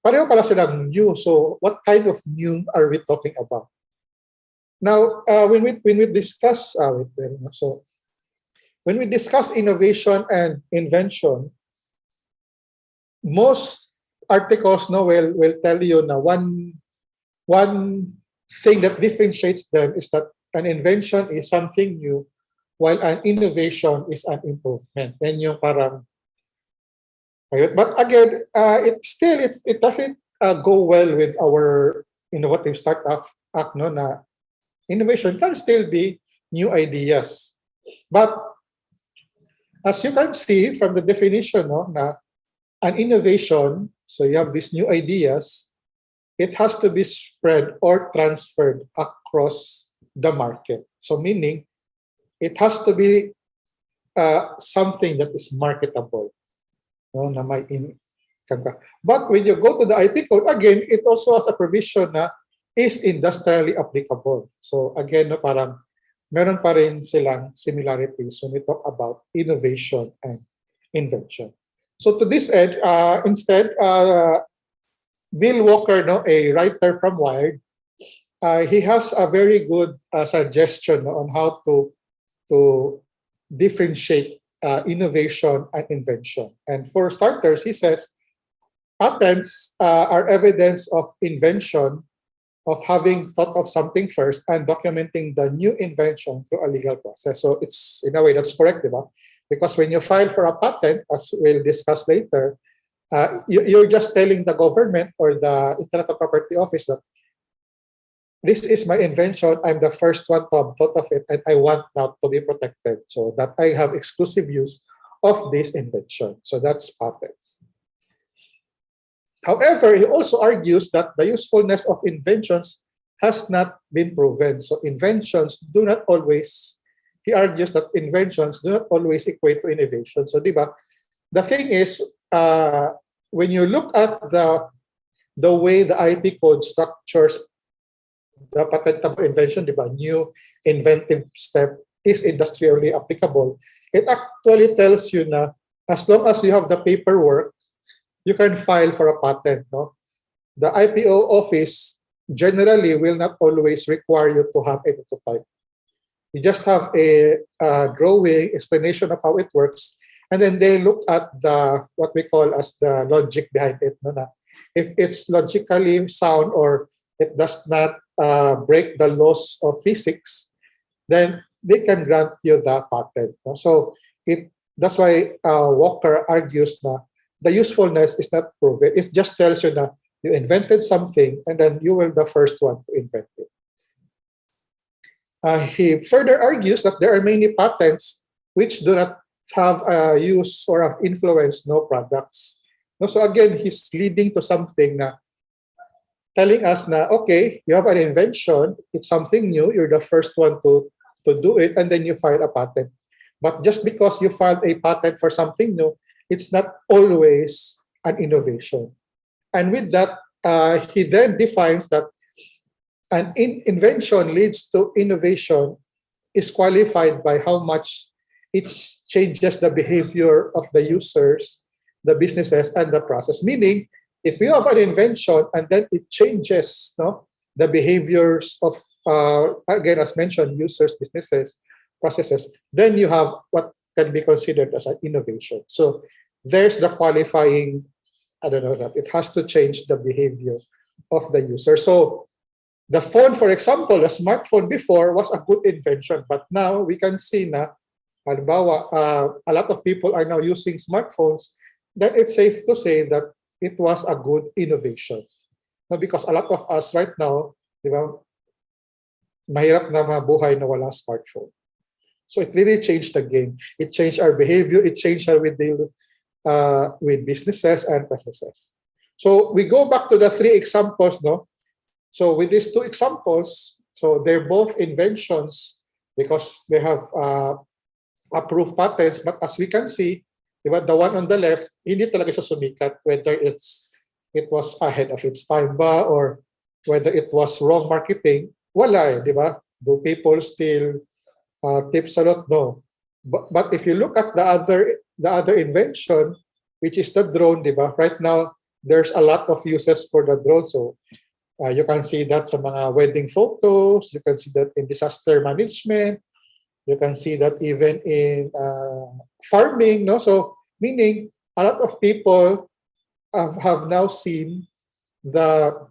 S10: pareho pala silang new. So what kind of new are we talking about? Now, when we discuss when we discuss innovation and invention, most articles, no, will tell you na one thing that differentiates them is that an invention is something new, while an innovation is an improvement. Then yung parang, but again, it doesn't go well with our Innovative Startup Act, no, na innovation can still be new ideas. But as you can see from the definition, no, na an innovation, so you have these new ideas, it has to be spread or transferred across the market. So meaning, it has to be something that is marketable. No, na may but when you go to the IP code, again, it also has a provision na is industrially applicable. So again, no, parang meron pa rin silang similarities when we talk about innovation and invention. So to this end, instead, Bill Walker, no, a writer from Wired, he has a very good suggestion on how to differentiate innovation and invention. And for starters, he says, patents are evidence of invention, of having thought of something first and documenting the new invention through a legal process. So it's, in a way, that's correct, diba? Because when you file for a patent, as we'll discuss later, you're just telling the government or the Intellectual Property Office that this is my invention, I'm the first one to have thought of it, and I want that to be protected so that I have exclusive use of this invention. So that's patents. However, he also argues that the usefulness of inventions has not been proven. So inventions do not always, he argues that inventions do not always equate to innovation. So diba, the thing is, when you look at the way the IP code structures the patentable invention, diba, new inventive step is industrially applicable, it actually tells you na as long as you have the paperwork, you can file for a patent. No? The IPO office generally will not always require you to have a prototype. You just have a drawing, explanation of how it works, and then they look at what we call as the logic behind it. No? If it's logically sound or it does not break the laws of physics, then they can grant you the patent. No? So that's why Walker argues that the usefulness is not proven. It just tells you that You invented something, and then you were the first one to invent it. He further argues that there are many patents which do not have use or have influenced no products. No, so again, he's leading to something na telling us na, okay, you have an invention, it's something new, you're the first one to do it, and then you file a patent. But just because you filed a patent for something new, it's not always an innovation. And with that, he then defines that an invention leads to innovation is qualified by how much it changes the behavior of the users, the businesses, and the process. Meaning, if you have an invention and then it changes the behaviors of, again, as mentioned, users, businesses, processes, then you have what can be considered as an innovation. So there's the qualifying, I don't know, that it has to change the behavior of the user. So the phone, for example, the smartphone before was a good invention, but now we can see na, halimbawa, a lot of people are now using smartphones, then it's safe to say that it was a good innovation. No, because a lot of us right now, di ba, mahirap na mabuhay na wala smartphone. So it really changed the game. It changed our behavior. It changed how we deal with businesses and processes. So we go back to the three examples, no? So with these two examples, so they're both inventions because they have approved patents. But as we can see, diba, the one on the left, hindi talaga siya sumikat, whether it was ahead of its time ba or whether it was wrong marketing. Wala, diba? Do people still tips a lot? No. But if you look at the other invention, which is the drone, diba? Right now, there's a lot of uses for the drone. So you can see that sa mga wedding photos. You can see that in disaster management. You can see that even in farming. No, so meaning a lot of people have now seen the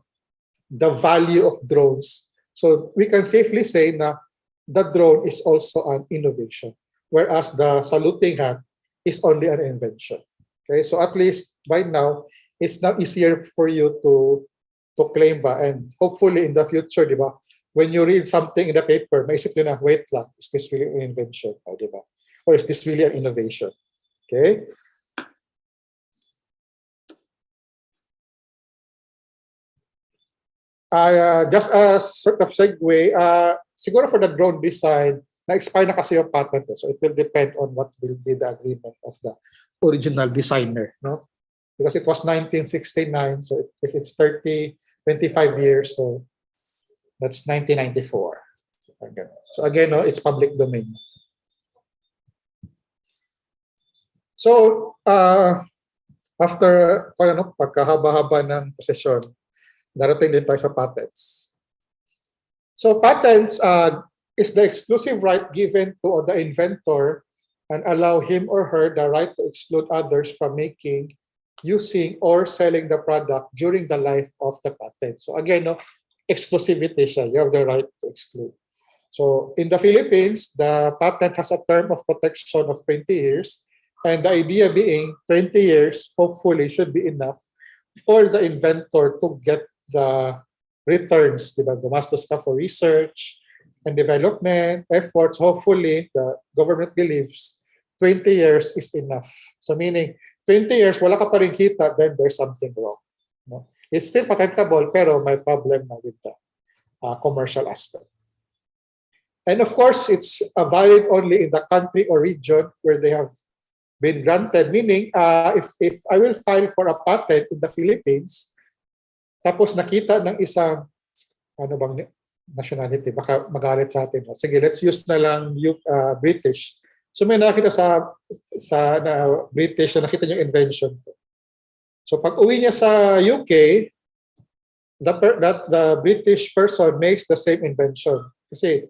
S10: value of drones. So we can safely say na the drone is also an innovation, whereas the saluting hat is only an invention. Okay, so at least right now, it's now easier for you to claim ba, and hopefully in the future, di ba, when you read something in the paper, maisip nyo na, wait lang, is this really an invention? Di ba? Or is this really an innovation? Okay? Just a sort of segue, siguro for the drone design, na-expire na kasi yung patent. So it will depend on what will be the agreement of the original designer. No? Because it was 1969, so if it's 25 years, so that's 1994. So again, no, it's public domain. So after pagkahaba-haba ng posisyon, darating din tayo sa patents. So patents is the exclusive right given to the inventor and allow him or her the right to exclude others from making, using, or selling the product during the life of the patent. So again, no, exclusivity siya. You have the right to exclude. So in the Philippines, the patent has a term of protection of 20 years. And the idea being 20 years, hopefully, should be enough for the inventor to get the returns, diba? The master stuff for research and development efforts. Hopefully, the government believes 20 years is enough. So meaning, 20 years, wala ka pa rin kita, then there's something wrong. No? It's still patentable, pero may problem na with the commercial aspect. And of course, it's valid only in the country or region where they have been granted. Meaning, if I will file for a patent in the Philippines, tapos nakita ng isang, ano bang nationality, baka magalit sa atin. Sige, let's use na lang British. So may nakita sa British na nakita yung invention. So pag uwi niya sa UK, the British person makes the same invention. Kasi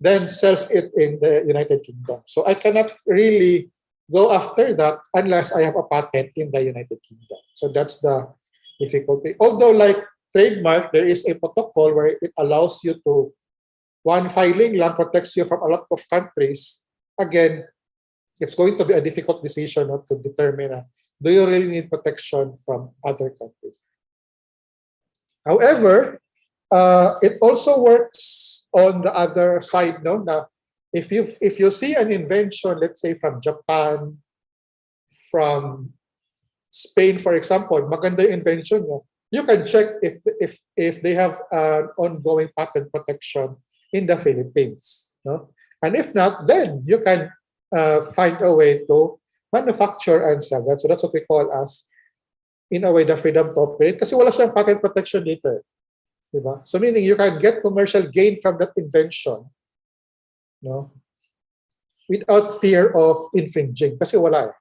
S10: then sells it in the United Kingdom. So I cannot really go after that unless I have a patent in the United Kingdom. So that's the difficulty. Although like trademark, there is a protocol where it allows you to, one filing lang protects you from a lot of countries. Again, it's going to be a difficult decision to determine, do you really need protection from other countries? However, it also works on the other side, no? Na if you see an invention, let's say from Japan, from Spain, for example, maganda yung invention mo, you can check if they have an ongoing patent protection in the Philippines, no? And if not, then you can find a way to manufacture and sell that. So that's what we call as, in a way, the freedom to operate. Kasi wala siyang patent protection dito. Diba? So meaning you can get commercial gain from that invention, no, without fear of infringing. Kasi wala eh.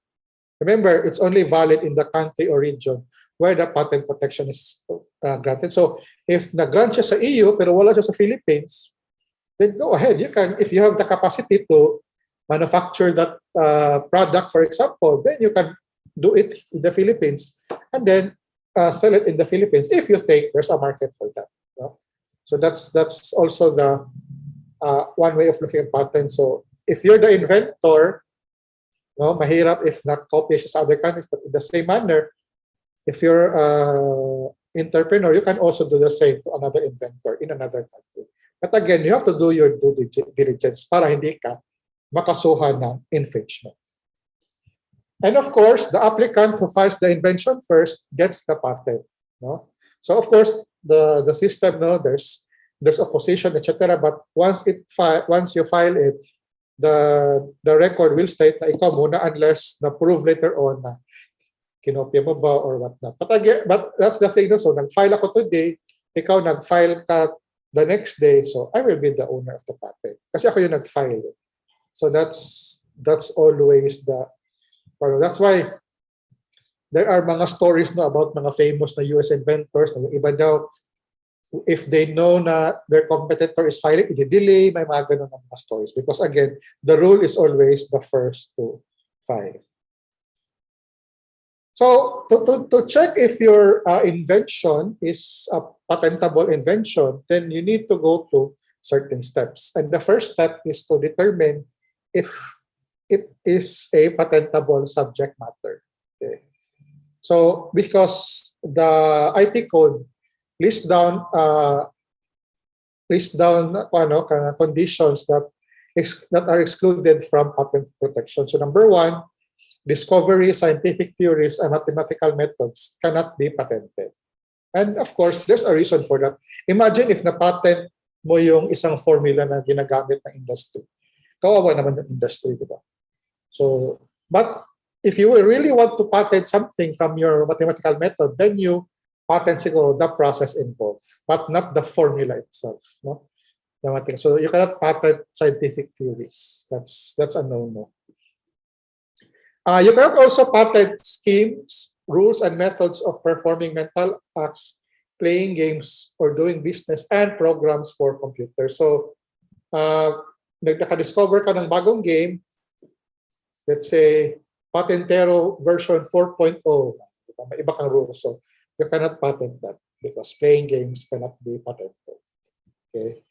S10: Remember, it's only valid in the country or region where the patent protection is granted. So if nag-grant siya sa EU pero wala siya sa Philippines, then go ahead. You can, if you have the capacity to manufacture that product, for example, then you can do it in the Philippines and then sell it in the Philippines if you think there's a market for that. No? So that's also the one way of looking at patents. So if you're the inventor, no, mahirap if not copy siya sa other countries, but in the same manner, if you're entrepreneur, you can also do the same to another inventor in another country. But again, you have to do your due diligence para hindi ka makasuhan ng infringement. And of course, the applicant who files the invention first gets the patent. No? So of course, the system, no, there's opposition, etc. But once you file it, the record will state na ikaw muna unless na-prove later on na kinopya mo ba or whatnot. But that's the thing, no? So nag-file ako today, ikaw nag-file ka the next day, so I will be the owner of the patent. Kasi ako yung nag-file. So that's always the, well, that's why there are mga stories, no, about mga famous na US inventors, na yung iba daw, if they know na their competitor is filing, i-delay, may mga ganun na mga stories. Because again, the rule is always the first to file. So to check if your invention is a patentable invention, then you need to go to certain steps. And the first step is to determine if it is a patentable subject matter. Okay. So because the IP code lists down conditions that are excluded from patent protection. So number one, discovery, scientific theories, and mathematical methods cannot be patented. And of course, there's a reason for that. Imagine if na-patent mo yung isang formula na ginagamit ng industry. Kawawa naman yung industry, di ba? So, but if you really want to patent something from your mathematical method, then you patent siguro the process involved, but not the formula itself. No? So you cannot patent scientific theories. That's a no-no. You cannot also patent schemes, rules, and methods of performing mental acts, playing games, or doing business and programs for computers. So, naka-discover ka ng bagong game, let's say, Patentero version 4.0, may iba kang rules. So, you cannot patent that because playing games cannot be patented. Okay?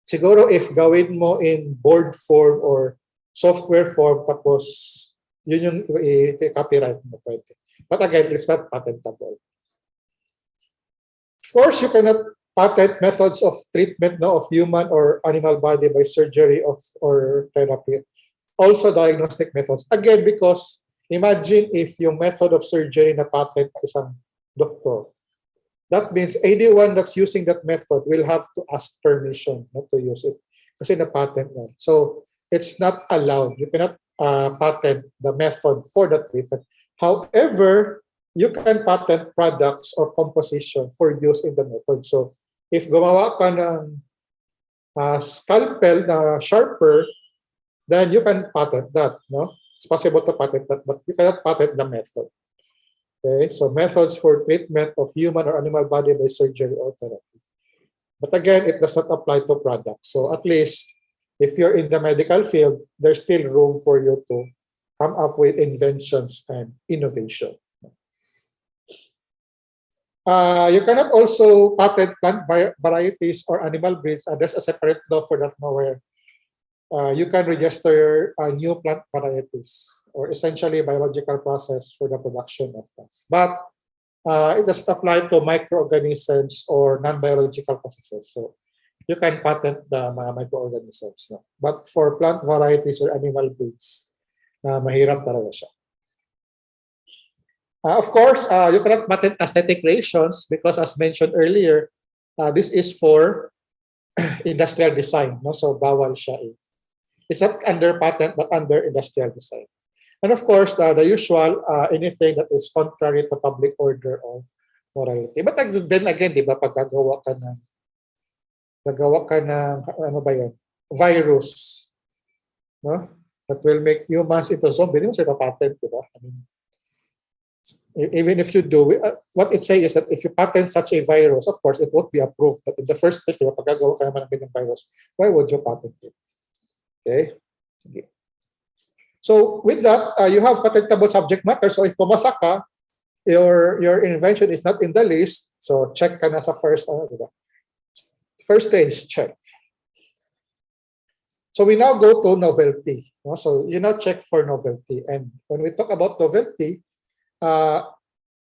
S10: Siguro if gawin mo in board form or software form, tapos yun yung i-copyright mo pwede. But again, it's not patentable. Of course, you cannot patent methods of treatment, no, of human or animal body by surgery or therapy. Also diagnostic methods. Again, because imagine if yung method of surgery na patent na isang doctor. That means anyone that's using that method will have to ask permission not to use it. Kasi na-patent na. So, it's not allowed. You cannot patent the method for that treatment. However, you can patent products or composition for use in the method. So, if gumawa ka ng scalpel na sharper, then you can patent that. No? It's possible to patent that, but you cannot patent the method. Okay, so methods for treatment of human or animal body by surgery or therapy. But again, it does not apply to products. So at least if you're in the medical field, there's still room for you to come up with inventions and innovation. You cannot also patent plant varieties or animal breeds. There's a separate law for that nowhere. You can register new plant varieties or essentially biological process for the production of plants. But it doesn't apply to microorganisms or non-biological processes. So you can patent the mga microorganisms. No? But for plant varieties or animal breeds, mahirap talaga siya. Of course, you cannot patent aesthetic creations because as mentioned earlier, this is for industrial design. No? So bawal siya. It's not under patent but under industrial design. And of course, the usual, anything that is contrary to public order or morality. But then again, di ba, pag gagawa ka ng, ano ba yun? Virus, no? That will make humans into zombie. Hindi mo siya patent, di ba? I mean, even if you do, what it says is that if you patent such a virus, of course, it won't be approved. But in the first place, di ba, pag gagawa ka naman ng ganyang virus, why would you patent it? Okay? So with that, you have patentable subject matter. So if pumasa ka, your invention is not in the list, so check ka na sa first stage, check. So we now go to novelty. No? So you now check for novelty. And when we talk about novelty,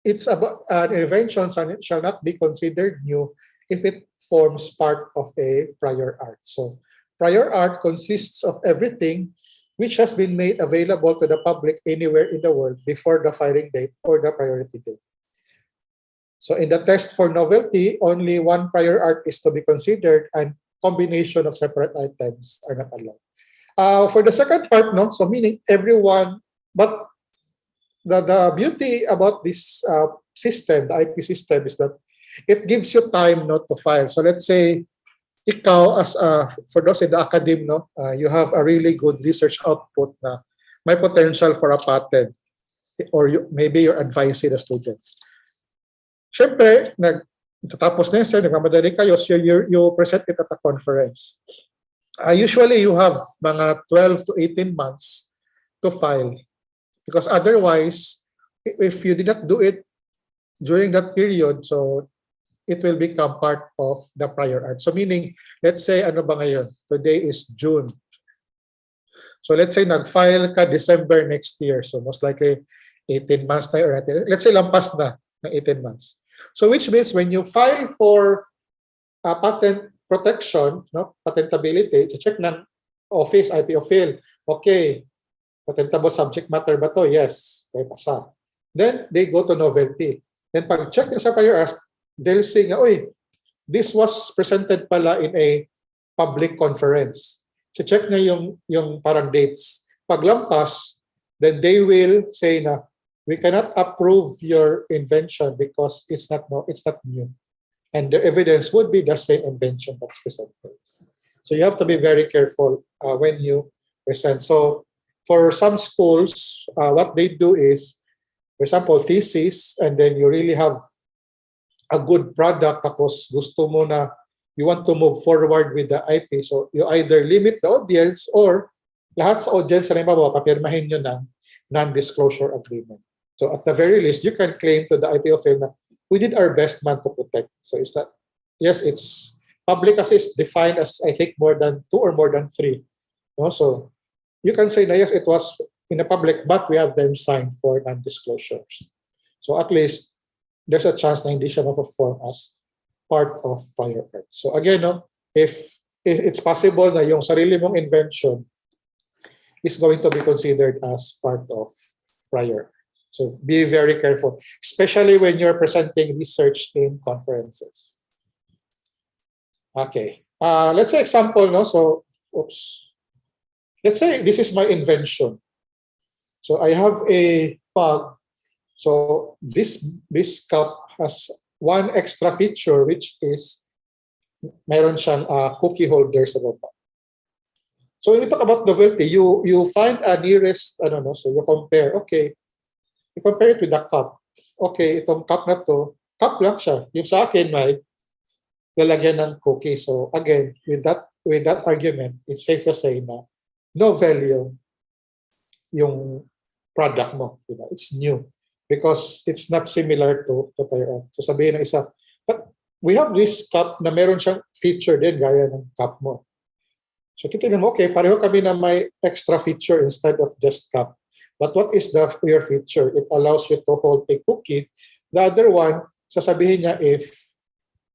S10: it's about an invention shall not be considered new if it forms part of a prior art. So prior art consists of everything which has been made available to the public anywhere in the world before the filing date or the priority date. So in the test for novelty, only one prior art is to be considered and combination of separate items are not allowed. For the second part, no, so meaning everyone, but the beauty about this system, the IP system, is that it gives you time not to file. So let's say, ikaw as for those in the academe, no, you have a really good research output na may potential for a patent, or maybe you're advising the students. Siyempre, tapos na yun, nagmamadali kayo, so you present it at a conference. Usually, you have mga 12 to 18 months to file. Because otherwise, if you did not do it during that period, so it will become part of the prior art. So meaning, let's say, ano ba ngayon? Today is June. So let's say, nag-file ka December next year. So most likely, 18 months na, or let's say, lampas na ng 18 months. So which means, when you file for patent protection, no, patentability, check ng office, IPOPhil, okay, patentable subject matter ba to? Yes, may pasa. Then, they go to novelty. Then, pag check nyo sa prior art, they'll say, oy, this was presented pala in a public conference. So check na yung parang dates. Paglampas, then they will say na, we cannot approve your invention because it's not new. And the evidence would be the same invention that's presented. So you have to be very careful when you present. So for some schools, what they do is, for example, thesis, and then you really have a good product, tapos gusto mo na you want to move forward with the IP, so you either limit the audience or lahat sa audience na ibabaw, papirmahin nyo ng non-disclosure agreement. So at the very least, you can claim to the IPOPhil na we did our best man to protect. So it's not, yes, it's public as is defined as, I think, more than 2 or more than 3. No? So you can say na yes, it was in the public, but we have them signed for non-disclosures. So at least, there's a chance na hindi siya ma-perform as part of prior art. So again, no, if it's possible na yung sarili mong invention is going to be considered as part of prior art. So be very careful, especially when you're presenting research in conferences. Okay, let's say example, no? So, oops. Let's say this is my invention. So I have a pug. So this cup has one extra feature, which is meron siyang cookie holder sa baba. So when we talk about novelty, you find a nearest, I don't know, so you compare, okay, you compare it with the cup. Okay, itong cup na to, cup lang siya. Yung sa akin, may lalagyan ng cookie. So again, with that argument, it's safe to say na no value yung product mo. Diba? It's new. Because it's not similar to prior art. So sabihin ng isa, but we have this cup na meron siyang feature din gaya ng cup mo. So titignan mo, okay, pareho kami na may extra feature instead of just cup. But what is your feature? It allows you to hold a cookie The other one, sasabihin niya if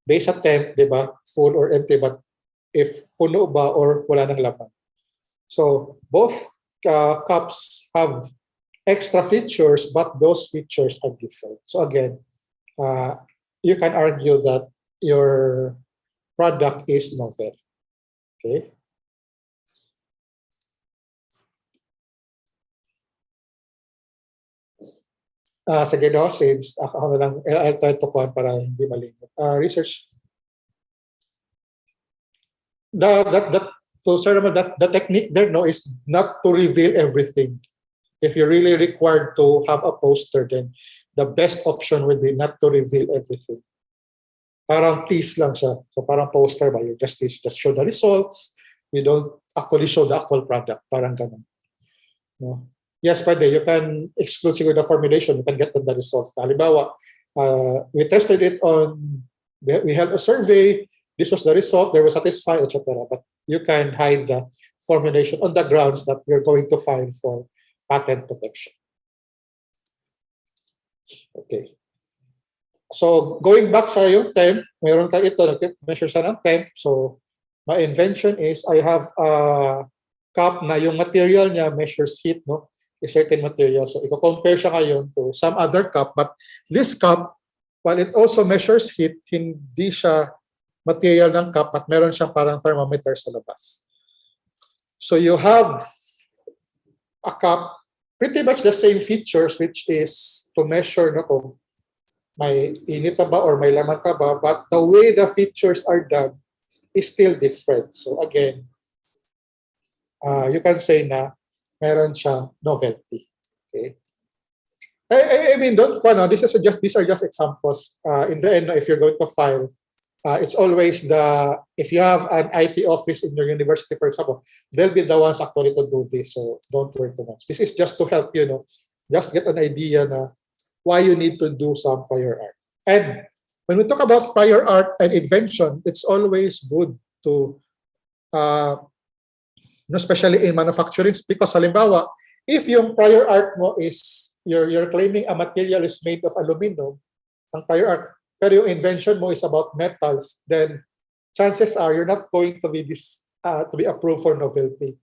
S10: base sa temp, di ba, full or empty, but if puno ba or wala nang laman. So both cups have extra features, but those features are different. So again, you can argue that your product is novel. Okay. Sige no, since ako na lang, I'll try to kuhan para hindi malimot. Research. So sir, the technique there no is not to reveal everything. If you're really required to have a poster, then the best option would be not to reveal everything. Parang tease lang siya. So parang poster ba, you just tease, just show the results. You don't actually show the actual product. Parang ganun. No? Yes, pwede. You can exclusive with the formulation. You can get the results. Halimbawa, we tested it on, we held a survey. This was the result. They were satisfied, etc. But you can hide the formulation on the grounds that you're going to file for patent protection. Okay. So going back sa yung temp, mayroon ka ito, nag-measure sa ng temp. So my invention is I have a cup na yung material niya measures heat, no? A certain material. So i-compare siya ngayon to some other cup. But this cup, while it also measures heat, hindi siya material ng cup, at meron siyang parang thermometer sa labas. So you have a cup, pretty much the same features, which is to measure no, kung may init ba or may laman ka ba, but the way the features are done is still different. So again, you can say na meron siya novelty. Okay. I mean, don't these are just examples. In the end, if you're going to file, it's always if you have an IP office in your university, for example, they'll be the ones actually to do this. So don't worry too much. This is just to help you know, just get an idea na why you need to do some prior art. And when we talk about prior art and invention, it's always good to especially in manufacturing, because halimbawa, if yung prior art mo is you're claiming a material is made of aluminum, ang prior art, pero yung invention mo is about metals, then chances are you're not going to be approved for novelty.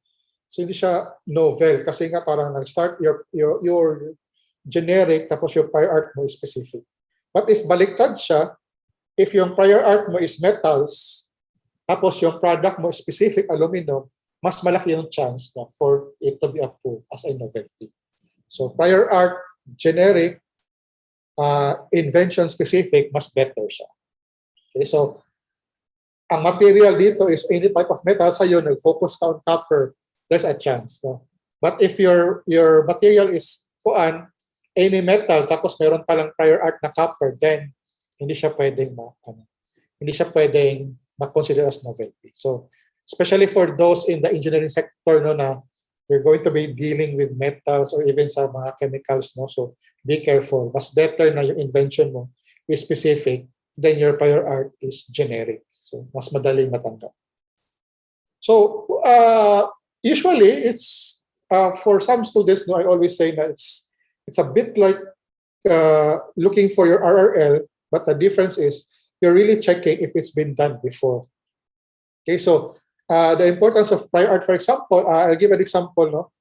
S10: So hindi siya novel kasi nga parang nag-start your generic tapos yung prior art mo is specific. But if baliktad siya, if yung prior art mo is metals tapos yung product mo is specific aluminum, mas malaki yung chance na for it to be approved as a novelty. So prior art, generic, invention specific, mas better siya. Okay, so ang material dito is any type of metal. Sa'yo, nag-focus ka on copper, there's a chance. No? But if your material is any metal, tapos meron palang prior art na copper, then hindi siya pwedeng ma-consider as novelty. So especially for those in the engineering sector, no, na you're going to be dealing with metals or even sa mga chemicals, no. So be careful. Mas better na yung invention mo is specific than your prior art is generic. So mas madaling matanggap. So usually it's for some students, no, I always say that it's a bit like looking for your RRL, but the difference is you're really checking if it's been done before. Okay, so the importance of prior art, for example, I'll give an example. No,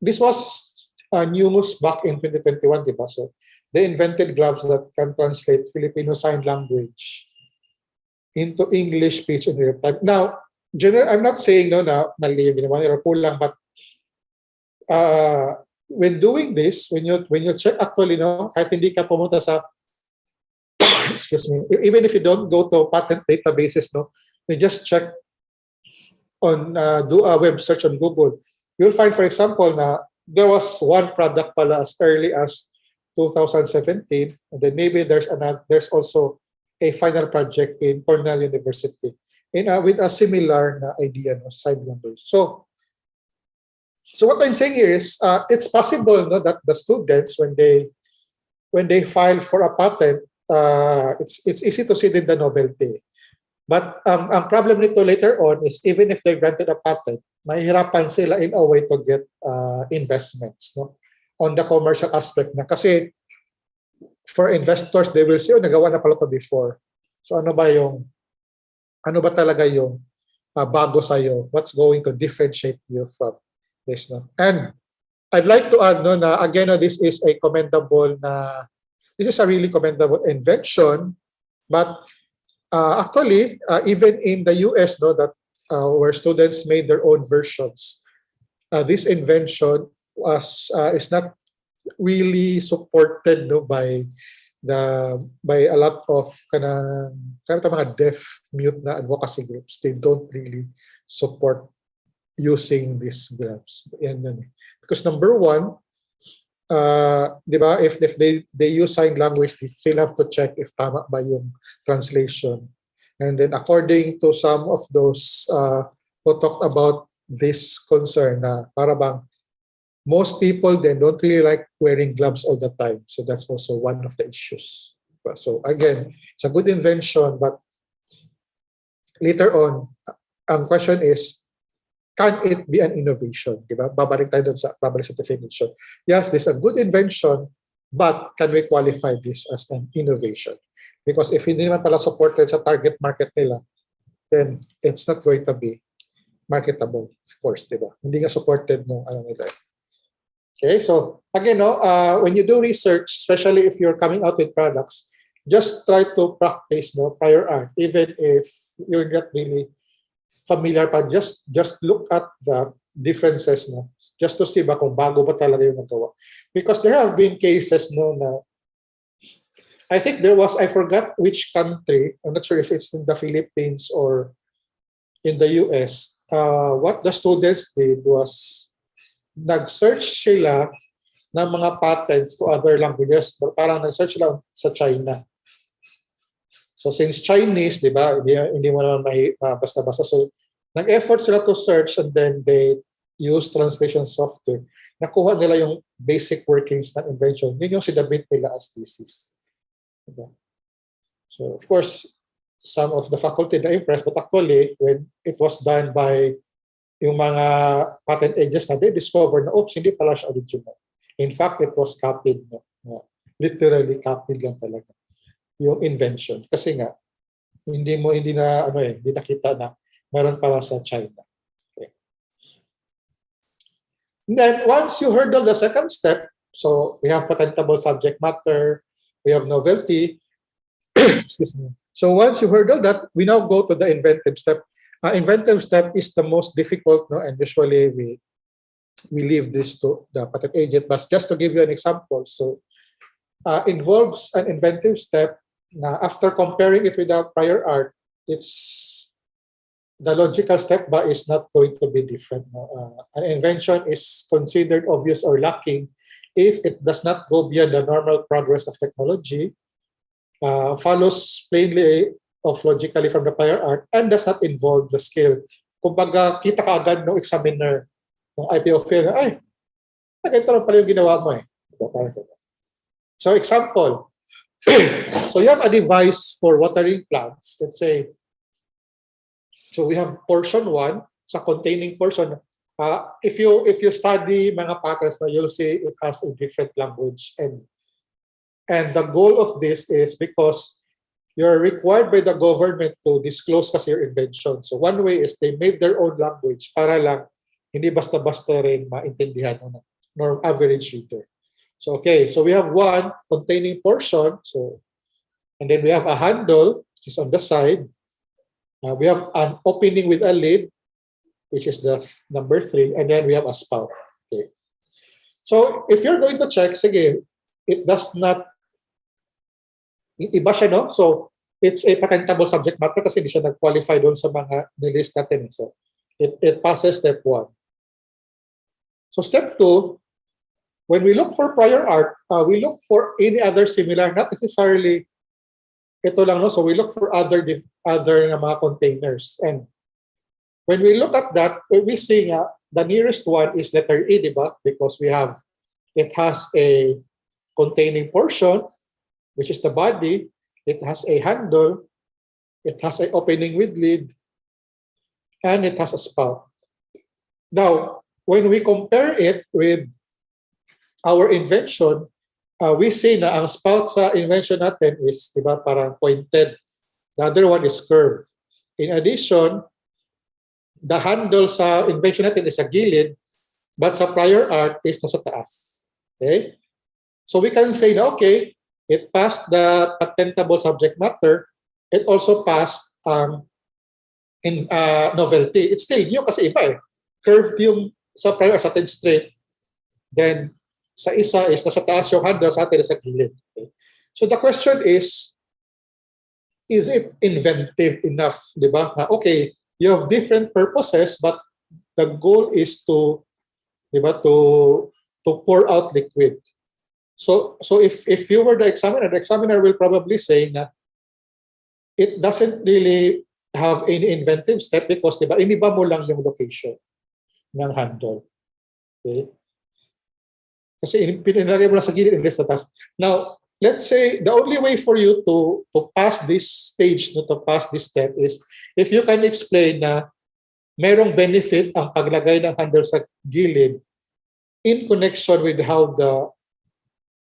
S10: this was news back in 2021, diba? So they invented gloves that can translate Filipino Sign Language into English speech in real time. Now, I'm not saying no na mali yung ginawa nila, kulang, but when doing this, when you check actually, no, kahit hindi ka pumunta sa excuse me, even if you don't go to patent databases, no, you just check on do a web search on Google, you'll find, for example, na there was one product pala as early as 2017, and then maybe there's also a final project in Cornell University with a similar na idea, no, side numbers. So what I'm saying here is it's possible, no, that the students when they file for a patent, it's easy to see din the novelty. But ang problem nito later on is even if they're granted a patent, mahihirapan sila in a way to get investments, no, on the commercial aspect na kasi for investors, they will say, oh, nagawa na pala to before. So ano ba talaga yung bago sa'yo? What's going to differentiate you from this? No? And I'd like to add no, na again, this is a really commendable invention, but actually, even in the US, no, that where students made their own versions, this invention is not really supported no, by a lot of mga deaf mute na advocacy groups. They don't really support using these graphs. Because number one, diba, if they use sign language, they still have to check if tama ba yung translation. And then according to some of those who talked about this concern, para bang most people then don't really like wearing gloves all the time. So that's also one of the issues. So again, it's a good invention, but later on, ang question is, can it be an innovation? Diba? Babalik sa definition. Yes, this is a good invention, but can we qualify this as an innovation? Because if hindi naman pala supported sa target market nila, then it's not going to be marketable, of course, diba? Hindi nga supported nung nila. Okay, so again, when you do research, especially if you're coming out with products, just try to practice prior art, even if you're not really familiar pa. Just look at the differences, just to see ba kung bago ba talaga yung nagawa. Because there have been cases na I think there was, I forgot which country, I'm not sure if it's in the Philippines or in the US, what the students did was nag-search sila ng mga patents to other languages. Parang nag-search sila sa China. So since Chinese, di ba, hindi mo naman basta-basta. So nag-effort sila to search and then they use translation software. Nakuha nila yung basic workings ng invention. Yun yung sinabit nila as thesis. Diba? So of course, some of the faculty na impressed, but actually, when it was done by yung mga patent agents na they discovered na, oops, hindi pala siya original. In fact, it was copied. Literally copied lang talaga yung invention. Kasi nga, hindi nakita na meron pala sa China. Okay. And then, once you hurdle the second step, so we have patentable subject matter, we have novelty. Excuse me. So once you hurdle that, we now go to the inventive step. Inventive step is the most difficult, and usually we leave this to the patent agent. But just to give you an example, so involves an inventive step. After comparing it with our prior art, it's the logical step, but is not going to be different. An invention is considered obvious or lacking if it does not go beyond the normal progress of technology, follows plainly of logically from the prior art, and does not involve the skill. Kumbaga, kita ka agad ng examiner ng IPO field, ay, ganito lang pala yung ginawa mo . So example, so you have a device for watering plants. Let's say, so we have portion 1, sa containing portion. If you study mga patents, you'll see it has a different language. And the goal of this is because you're required by the government to disclose kasi your invention. So one way is they made their own language para lang hindi basta-basta rin maintindihan ng average reader. So okay, so we have one containing portion. So, and then we have a handle, which is on the side. We have an opening with a lid, which is the number 3, and then we have a spout. Okay. So if you're going to check, sige, it does not iba siya, no? So, it's a patentable subject matter kasi hindi siya nag-qualify doon sa mga nilist natin. So, it passes step 1. So, step 2, when we look for prior art, we look for any other similar, not necessarily ito lang, no? So, we look for other na mga containers. And when we look at that, we see the nearest one is letter E, diba? Because it has a containing portion, which is the body, it has a handle, it has an opening with lid, and it has a spout. Now, when we compare it with our invention, we say na ang spout sa invention natin is, di ba, parang pointed. The other one is curved. In addition, the handle sa invention natin is sa gilid, but sa prior art is nasa taas. Okay? So we can say na, okay, it passed the patentable subject matter. It also passed in novelty. It's still new kasi iba eh. Curved yung sa prior art, sa atin straight. Then, sa isa is nasa taas yung handle, sa atin is sa gilid. Okay? So the question is it inventive enough, di ba? Na, okay, you have different purposes, but the goal is to, di ba, to pour out liquid. So if you were the examiner will probably say na it doesn't really have any inventive step because, di ba, iniba mo lang yung location ng handle. Okay? Kasi pinilagay mo lang sa gilid, imbes na taas. Now, let's say the only way for you to pass this stage, to pass this step is if you can explain na merong benefit ang paglagay ng handle sa gilid in connection with how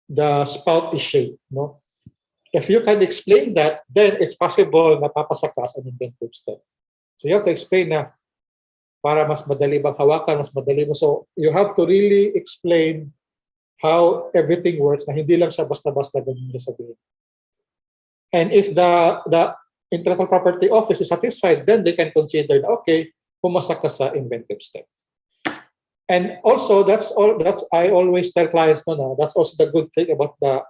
S10: the spout is shaped. No? If you can explain that, then it's possible na papasa ka sa inventive step. So you have to explain na para mas madali bang hawakan, mas madali mo. So you have to really explain how everything works, na hindi lang siya basta-basta ganun na sabihin. And if the intellectual property office is satisfied, then they can consider na, okay, pumasa ka sa inventive step. And also, that's I always tell clients, no, that's also the good thing about the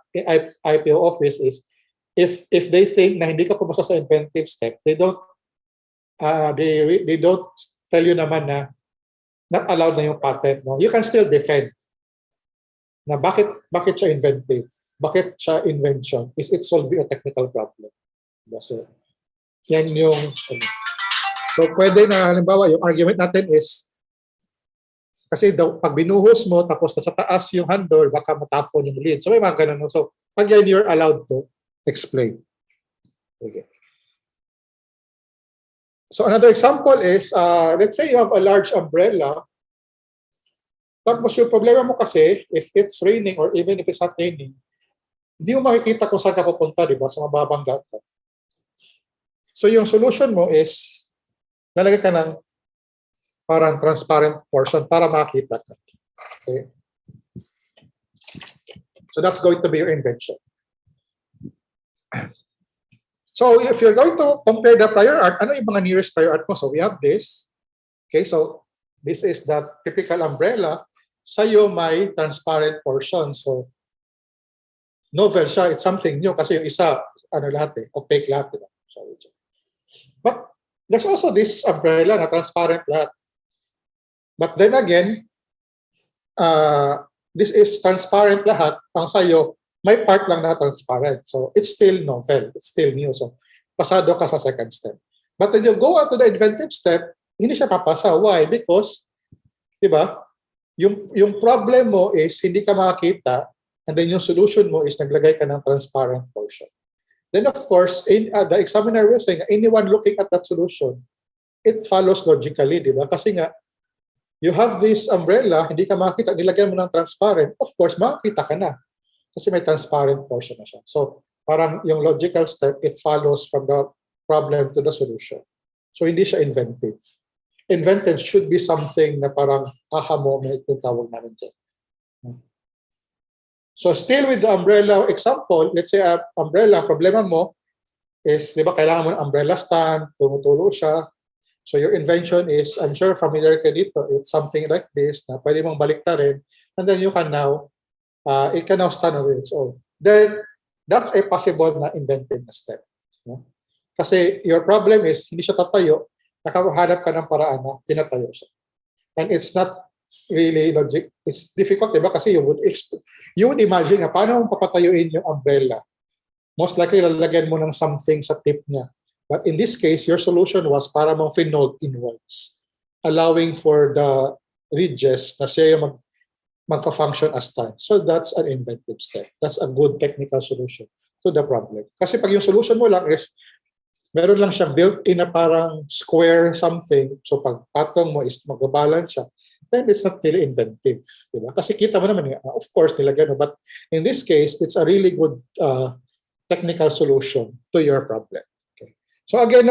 S10: IPO office is if they think na hindi ka pumasa sa inventive step, they don't tell you naman na not allowed na yung patent. No? You can still defend na bakit siya inventive? Bakit siya invention? Is it solving a technical problem? So, yan yung... So, pwede na, halimbawa, yung argument natin is kasi daw, pag binuhos mo, tapos nasa taas yung handle, baka matapon yung lid. So, may mga ganun. So, again, you're allowed to explain. Okay. So, another example is, let's say you have a large umbrella. Tapos yung problema mo kasi, if it's raining or even if it's not raining, hindi mo makikita kung saan ka pupunta, di ba? Sa mababang dagat. So yung solution mo is, lalagay ka ng parang transparent portion para makita ka. Okay? So that's going to be your invention. So if you're going to compare the prior art, ano yung mga nearest prior art mo? So we have this. Okay, so this is the typical umbrella. Sa'yo may transparent portion. So, novel siya. It's something new kasi yung isa, opaque lahat. Diba? But there's also this umbrella na transparent lahat. But then again, this is transparent lahat. Ang sa'yo, may part lang na transparent. So, it's still novel. It's still new. So, pasado ka sa second step. But when you go out to the inventive step, hindi siya papasa. Why? Because, di ba, yung problem mo is hindi ka makakita and then yung solution mo is naglagay ka ng transparent portion. Then of course, the examiner will say, anyone looking at that solution, it follows logically, di ba? Kasi nga, you have this umbrella, hindi ka makakita, nilagyan mo ng transparent, of course, makakita ka na. Kasi may transparent portion na siya. So, parang yung logical step, it follows from the problem to the solution. So, hindi siya inventive. Inventive should be something na parang aha moment yung tawag namin dyan. So still with the umbrella example, let's say umbrella, problema mo is, di ba, kailangan mo ng umbrella stand, tumutulo siya. So your invention is, I'm sure familiar ka dito, it's something like this na pwede mong baliktarin and then you can now, it can now stand on its own. Then, that's a possible na inventive na step. No? Kasi your problem is, hindi siya tatayo, nakahanap ka ng paraan na tinatayo siya. And it's not really logic. It's difficult, diba? Kasi you would imagine na paano mong papatayuin yung umbrella. Most likely, lalagyan mo ng something sa tip niya. But in this case, your solution was para mong finold inwards, allowing for the ridges na siya yung magpa-function as stand. So that's an inventive step. That's a good technical solution to the problem. Kasi pag yung solution mo lang is meron lang siyang built-in na parang square something. So pag patong mo is magbabalance siya, then it's not really inventive. Diba? Kasi kita mo naman, of course, nilagyan mo. But in this case, it's a really good technical solution to your problem. Okay. So again,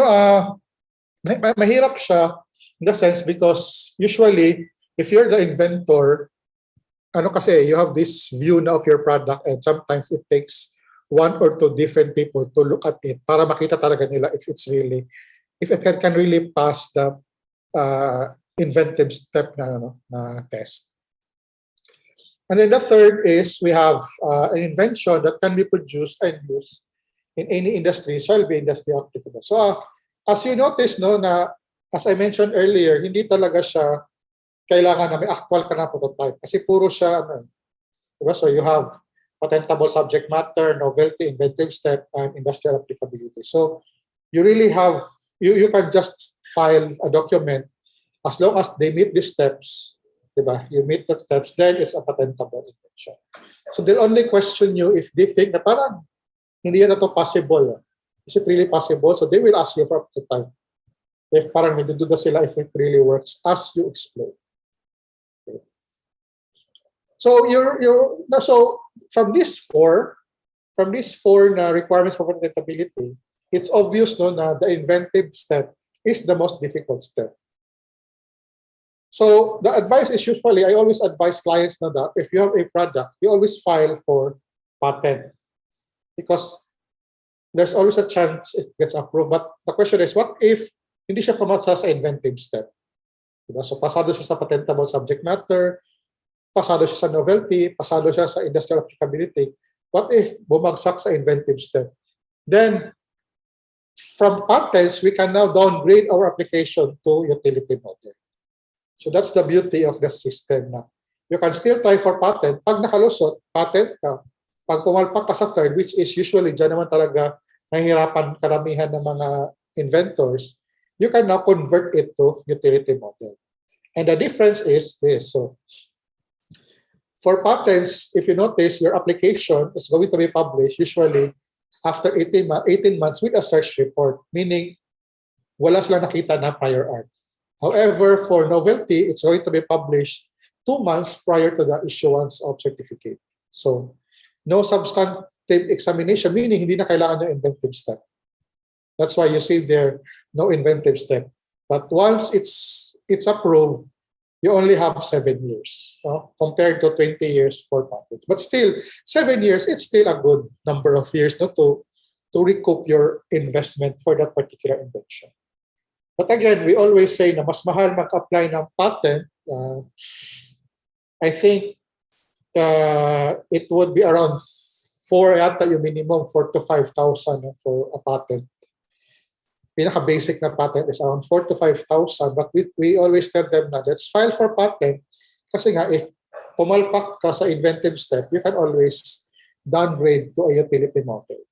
S10: mahirap siya in the sense because usually, if you're the inventor, kasi, you have this view now of your product and sometimes it takes one or two different people to look at it para makita talaga nila if it can really pass the inventive step na test. And then the third is we have an invention that can be produced and used in any industry, shall be industry applicable. So as you notice, as I mentioned earlier, hindi talaga siya kailangan na may actual ka na prototype kasi puro siya diba? So you have patentable subject matter, novelty, inventive step, and industrial applicability. So you really have you can just file a document as long as they meet these steps, diba? You meet the steps, then it's a patentable invention. So they'll only question you if they think na parang hindi na to possible. Is it really possible? So they will ask you for a prototype. If parang nagdududa sila if it really works as you explain. So so from these four requirements for patentability, it's obvious na the inventive step is the most difficult step. So the advice is usually, I always advise clients that if you have a product, you always file for patent because there's always a chance it gets approved. But the question is, what if hindi siya pumasa sa inventive step? Diba? So pasado siya sa patentable subject matter, pasado siya sa novelty, pasado siya sa industrial applicability. What if bumagsak sa inventive step? Then, from patents, we can now downgrade our application to utility model. So that's the beauty of the system na. You can still try for patent. Pag nakalusot, patent ka. Pag pumalpak ka sa third, which is usually dyan naman talaga nahihirapan karamihan ng mga inventors, you can now convert it to utility model. And the difference is this. So, for patents, if you notice, your application is going to be published usually after 18 months with a search report, meaning wala silang nakita na prior art. However, for novelty, it's going to be published 2 months prior to the issuance of certificate. So, no substantive examination, meaning hindi na kailangan yung inventive step. That's why you see there, no inventive step. But once it's approved, you only have 7 years compared to 20 years for patents. But still, 7 years, it's still a good number of years to recoup your investment for that particular invention. But again, we always say na mas mahal mag-apply ng patent. I think it would be around 4 yata yung minimum, 4,000 to 5,000 for a patent. Pinaka-basic na patent is around 4,000 to 5,000, but we always tell them na let's file for patent kasi nga if pumalpak ka sa inventive step, you can always downgrade to a utility model.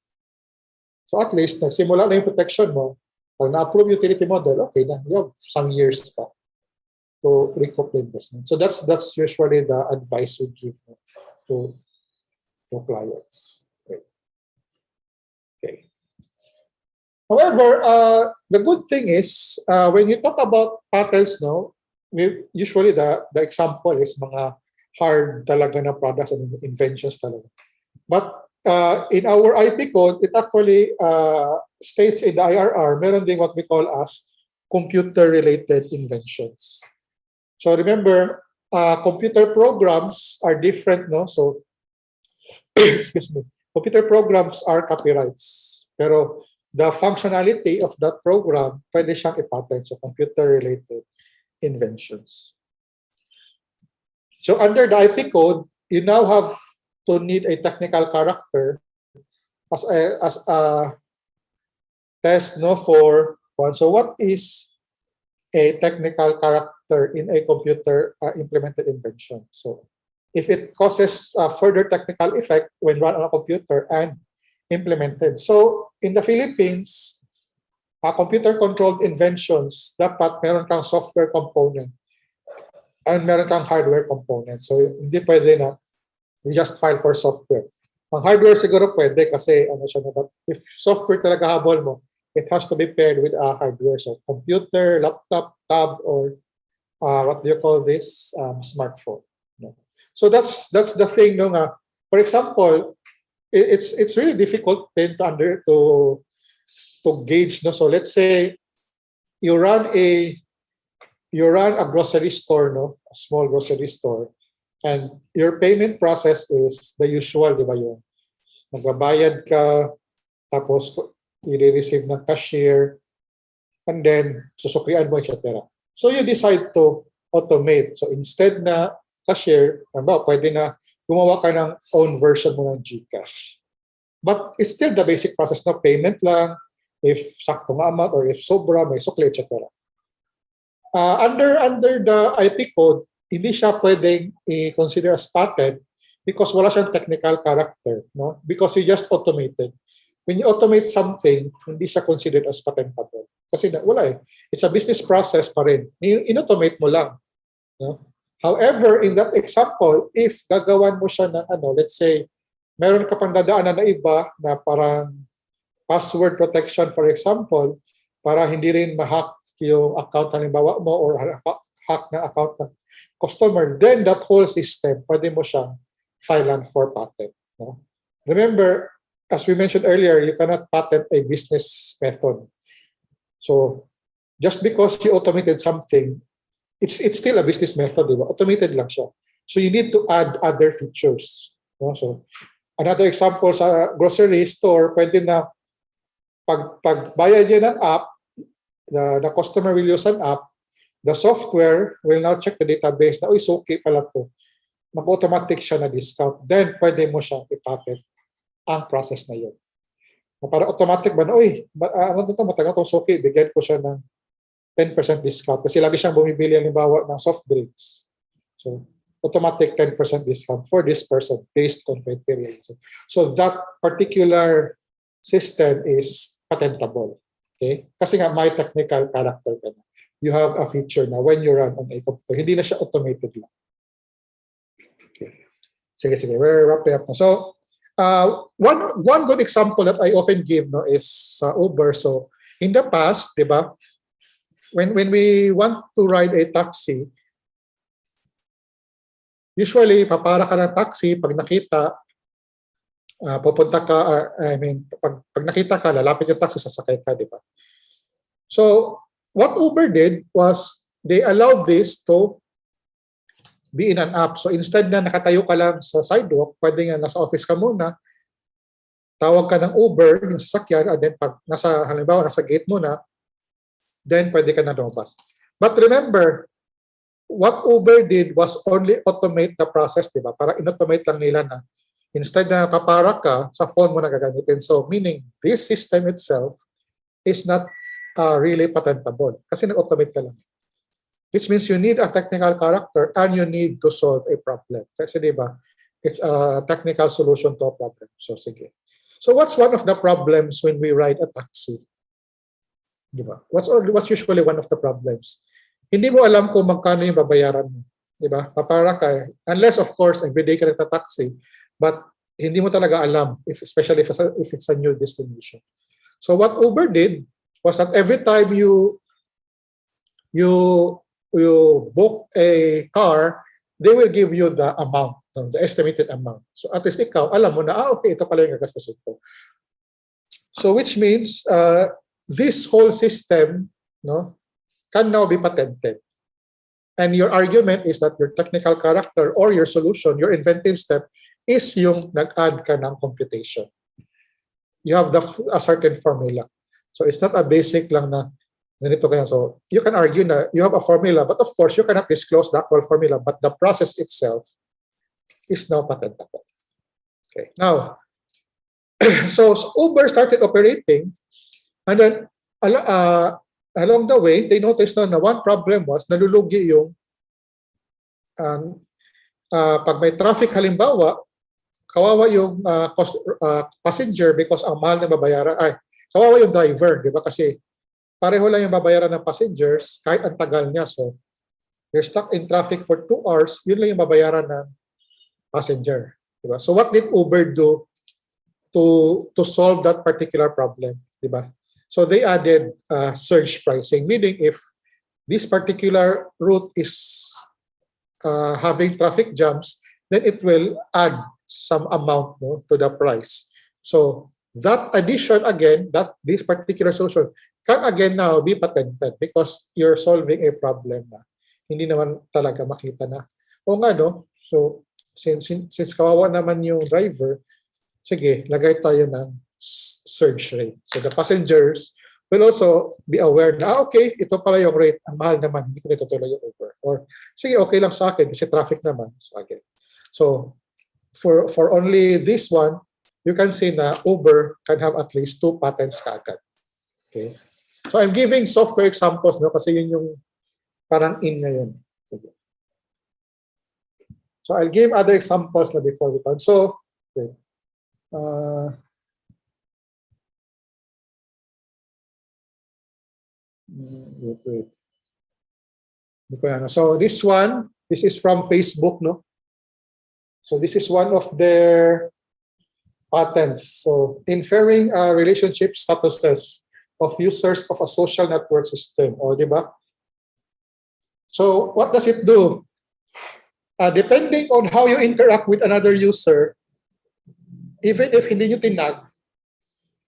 S10: So at least, nagsimula na yung protection mo, pag na-approve utility model, okay na, you have some years pa to recoup the investment. So that's usually the advice we give to clients. Okay. However, the good thing is when you talk about patents, usually the example is mga hard talaga na products and inventions talaga. But in our IP code, it actually states in the IRR, meron ding what we call as computer-related inventions. So remember, computer programs are different, no? So, excuse me, computer programs are copyrights. Pero the functionality of that program, pwede siyang i-patent. So computer-related inventions. So under the IP code, you now have to need a technical character as a test for one. So what is a technical character in a computer implemented invention? So if it causes further technical effect when run on a computer and implemented. So in the Philippines, computer-controlled inventions, dapat meron kang software component and meron kang hardware component. So hindi pwede na you just file for software. Ang hardware siguro pwede kasi but if software talaga habol mo, it has to be paired with a hardware, so computer, laptop, tab, or what do you call this, smartphone. No? So that's the thing. No, for example, it's really difficult then to gauge. No, so let's say you run a grocery store, no, a small grocery store, and your payment process is the usual, di ba yun? Magbabayad ka, tapos i-receive ng cashier, and then susuklian mo, etc. So you decide to automate. So instead na cashier, pwede na gumawa ka ng own version mo ng GCash. But it's still the basic process na payment lang, if saktong amount or if sobra, may sukli, etc. Under the IP code, hindi siya pwedeng i-consider as patent because wala siyang technical character, no? Because you just automated. When you automate something, hindi siya considered as patentable. Kasi wala eh. It's a business process pa rin. In-automate mo lang. No? However, in that example, if gagawan mo siya ng let's say, meron ka pang dadaanan na iba na parang password protection, for example, para hindi rin ma-hack yung account halimbawa mo or hack na account ng customer, then that whole system, pwede mo siyang filean for patent. No? Remember, as we mentioned earlier, you cannot patent a business method. So, just because you automated something, it's still a business method, diba? Automated lang siya. So, you need to add other features. No? So, another example sa grocery store, pwede na pag bayad niya ng app, the customer will use an app, the software will now check the database na, so okay pala to. Mag-automatic siya na discount. Then, pwede mo siyang ipatent ang process na yun. Para automatic ba na, matagal itong suki, bigyan ko siya ng 10% discount kasi lagi siyang bumibili halimbawa ng soft drinks. So, automatic 10% discount for this person based on criteria. So, that particular system is patentable. Okay? Kasi nga, may technical character ka na. You have a feature na when you run on a computer. Hindi na siya automated lang. Okay. Sige. We're wrapping up na. So, one good example that I often give is Uber. So in the past, diba, when we want to ride a taxi, usually papara ka ng taxi pag nakita, pupunta ka, pag nakita ka, lalapit yung taxi, sasakay ka, diba? So what Uber did was they allowed this to be in an app. So instead na nakatayo ka lang sa sidewalk, pwede nga nasa office ka muna, tawag ka ng Uber, yung sasakyan, and then pag halimbawa, nasa gate mo na, then pwede ka na lumabas. But remember, what Uber did was only automate the process, diba? Para in-automate lang nila na instead na papara ka, sa phone mo na gagamitin. So meaning, this system itself is not really patentable kasi nag-automate ka lang. Which means you need a technical character and you need to solve a problem. Kasi diba, it's a technical solution to a problem. So sige. So what's one of the problems when we ride a taxi? Diba? What's usually one of the problems? Hindi mo alam kung magkano yung babayaran mo. Diba? Papara ka. Unless of course, everyday ka nagta-taxi, but hindi mo talaga alam, especially if it's a new destination. So what Uber did was that every time you book a car, they will give you the amount, the estimated amount. So at least ikaw, alam mo na, okay, ito pala yung gagastusin ko. So which means this whole system can now be patented. And your argument is that your technical character or your solution, your inventive step, is yung nag-add ka ng computation. You have a certain formula. So it's not a basic lang na ganito kaya. So you can argue na you have a formula, but of course you cannot disclose the actual formula, but the process itself is now patentable. Okay. Now, so Uber started operating, and then along the way, they noticed na one problem was nalulugi yung pag may traffic halimbawa, kawawa yung passenger because ang mahal na babayaran, kawawa yung driver, di ba? Kasi pareho lang yung babayaran ng passengers kahit ang tagal niya. So, you're stuck in traffic for 2 hours, yun lang yung babayaran ng passenger. Di ba? So, what did Uber do to solve that particular problem? Di ba? So they added surge pricing, meaning if this particular route is having traffic jams, then it will add some amount, no, to the price. So that addition again, that this particular solution can again now be patented because you're solving a problem na hindi naman talaga makita na. O nga, no? So since kawawa naman yung driver, sige, lagay tayo ng surge rate. So the passengers will also be aware na, okay, ito pala yung rate, ang mahal naman, hindi ko itutuloy yung Uber. Or, sige, okay lang sa akin kasi traffic naman. So, again. So for only this one, you can see na Uber can have at least 2 patents kaagad. Okay? So I'm giving software examples, no, kasi yun yung parang in ngayon. Sige. So I'll give other examples na before we can. So, wait. Wait. So this one, this is from Facebook, no? So this is one of their patents. So inferring relationship statuses of users of a social network system, o di ba? So what does it do? Depending on how you interact with another user, even if hindi nyo tinag,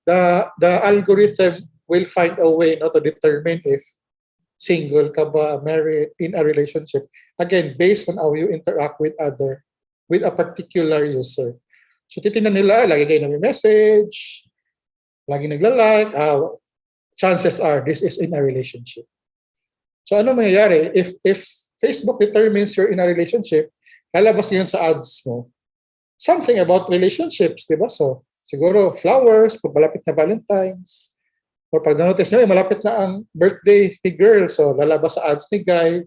S10: the algorithm will find a way, no, to determine if single ka ba, married, in a relationship. Again, based on how you interact with a particular user. So titingnan nila, lagi kayo nag-message, lagi nagla-like, chances are this is in a relationship. So ano mangyayari? If Facebook determines you're in a relationship, lalabas yun sa ads mo. Something about relationships, di ba? So siguro flowers, pag malapit na Valentine's, or pag na-notice nyo, malapit na ang birthday ni girl, so lalabas sa ads ni guy,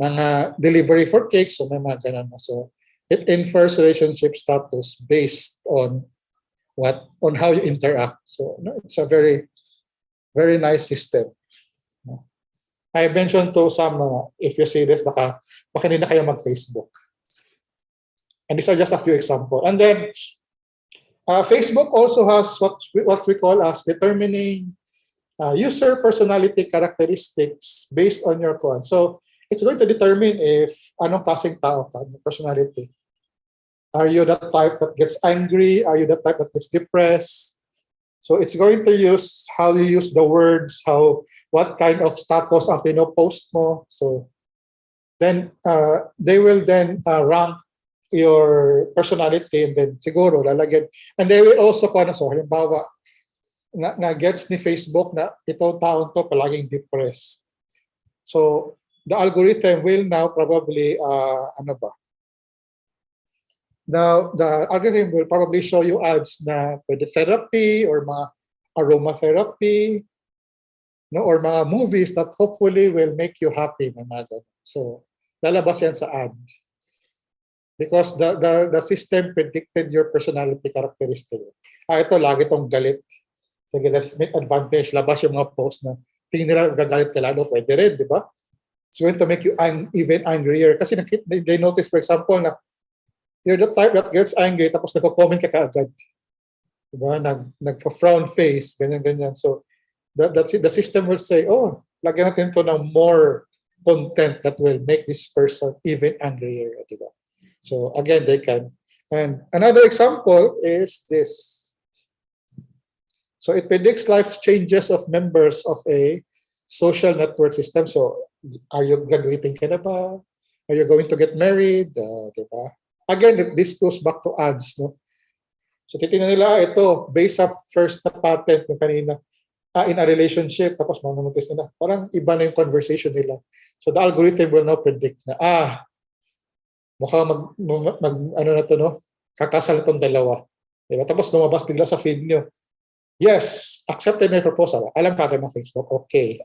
S10: mga delivery for cakes, so may mga ganun na. So it infers relationship status based on how you interact. So it's a very, very nice system. I mentioned to some, if you see this, baka hindi na kayo mag-Facebook. And these are just a few examples. And then, Facebook also has what we call as determining user personality characteristics based on your code. So it's going to determine if anong klaseng tao ka, personality. Are you the type that gets angry? Are you the type that gets depressed? So it's going to use how you use the words, what kind of status ang pinopost mo. So then they will then rank your personality and then siguro lalagyan. And they will also so halimbawa na gets ni Facebook na itong taon to palaging depressed. So the algorithm will now probably Now the algorithm will probably show you ads na pwede therapy or mga aromatherapy, no, or mga movies that hopefully will make you happy. So lalabas yan sa ad. Because the system predicted your personality characteristic. Ito, lagi itong galit. Sige, let's make advantage. Labas yung mga post na tingin nila gagalit ka lalo. Pwede rin, di ba? It's going to make you even angrier. Kasi they notice, for example, na you're the type that gets angry tapos nagko-comment ka kaagad. Di ba? Nagpa-frown face, ganyan-ganyan. So, the system will say, oh, lagyan natin ito ng more content that will make this person even angrier. Di ba? So again, they can. And another example is this. So it predicts life changes of members of a social network system. So are you graduating ka na ba? Are you going to get married? Diba? Again, this goes back to ads. No? So titingnan nila, ito, based sa first na patent ng kanina, in a relationship, tapos mamanotice nila, parang iba na yung conversation nila. So the algorithm will now predict na, mukhang kakasal itong dalawa. Diba? Tapos lumabas bigla sa feed nyo. Yes, accepted my proposal. Alam natin ng Facebook, okay.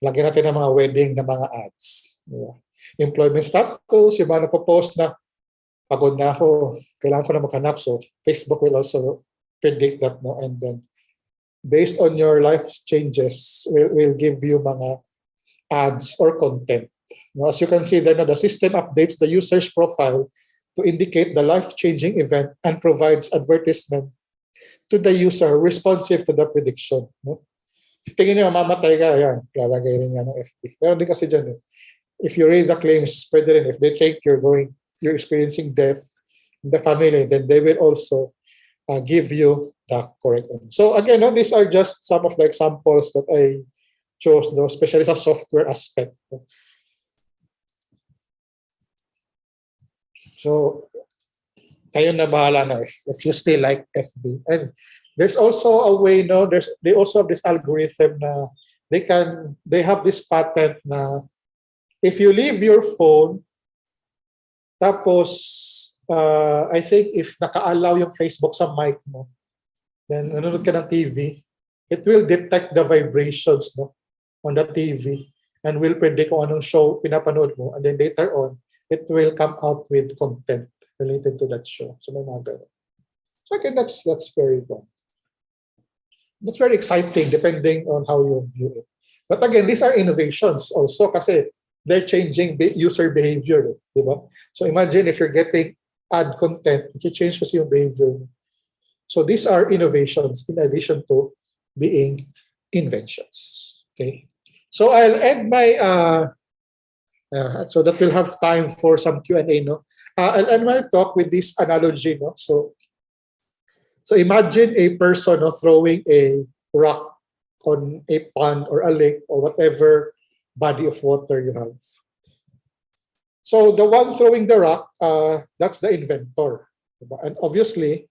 S10: Lagyan natin ng mga wedding na mga ads. Diba? Employment status, yung mga napopost na pagod na ako, kailangan ko na maghanap. So Facebook will also predict that. No? And then, based on your life changes, will give you mga ads or content. Now, as you can see there, the system updates the user's profile to indicate the life-changing event and provides advertisement to the user responsive to the prediction. No? tingin niyo mamatay ka, yan, lalagay rin yan ng FB. Pero di kasi dyan, if you read the claims, pwede rin, if they think you're experiencing death in the family, then they will also give you the correct one. So again, no, these are just some of the examples that I chose, no, especially sa software aspect. So, kayo na bahala na if you still like FB. And there's also a way, no, they also have this algorithm na they have this patent na if you leave your phone, tapos I think if naka-allow yung Facebook sa mic mo, then nanonood ka ng TV, it will detect the vibrations, no, on the TV and will predict kung anong show pinapanood mo, and then later on, it will come out with content related to that show. So may mga ganun. So again, that's very good. That's very exciting depending on how you view it. But again, these are innovations also kasi they're changing user behavior, di ba? So imagine if you're getting ad content, you change kasi yung behavior. So these are innovations in addition to being inventions. Okay. So I'll end my so that we'll have time for some Q&A, no? I'll end my talk with this analogy, no? So imagine a person, no, throwing a rock on a pond or a lake or whatever body of water you have. So the one throwing the rock, that's the inventor. And obviously,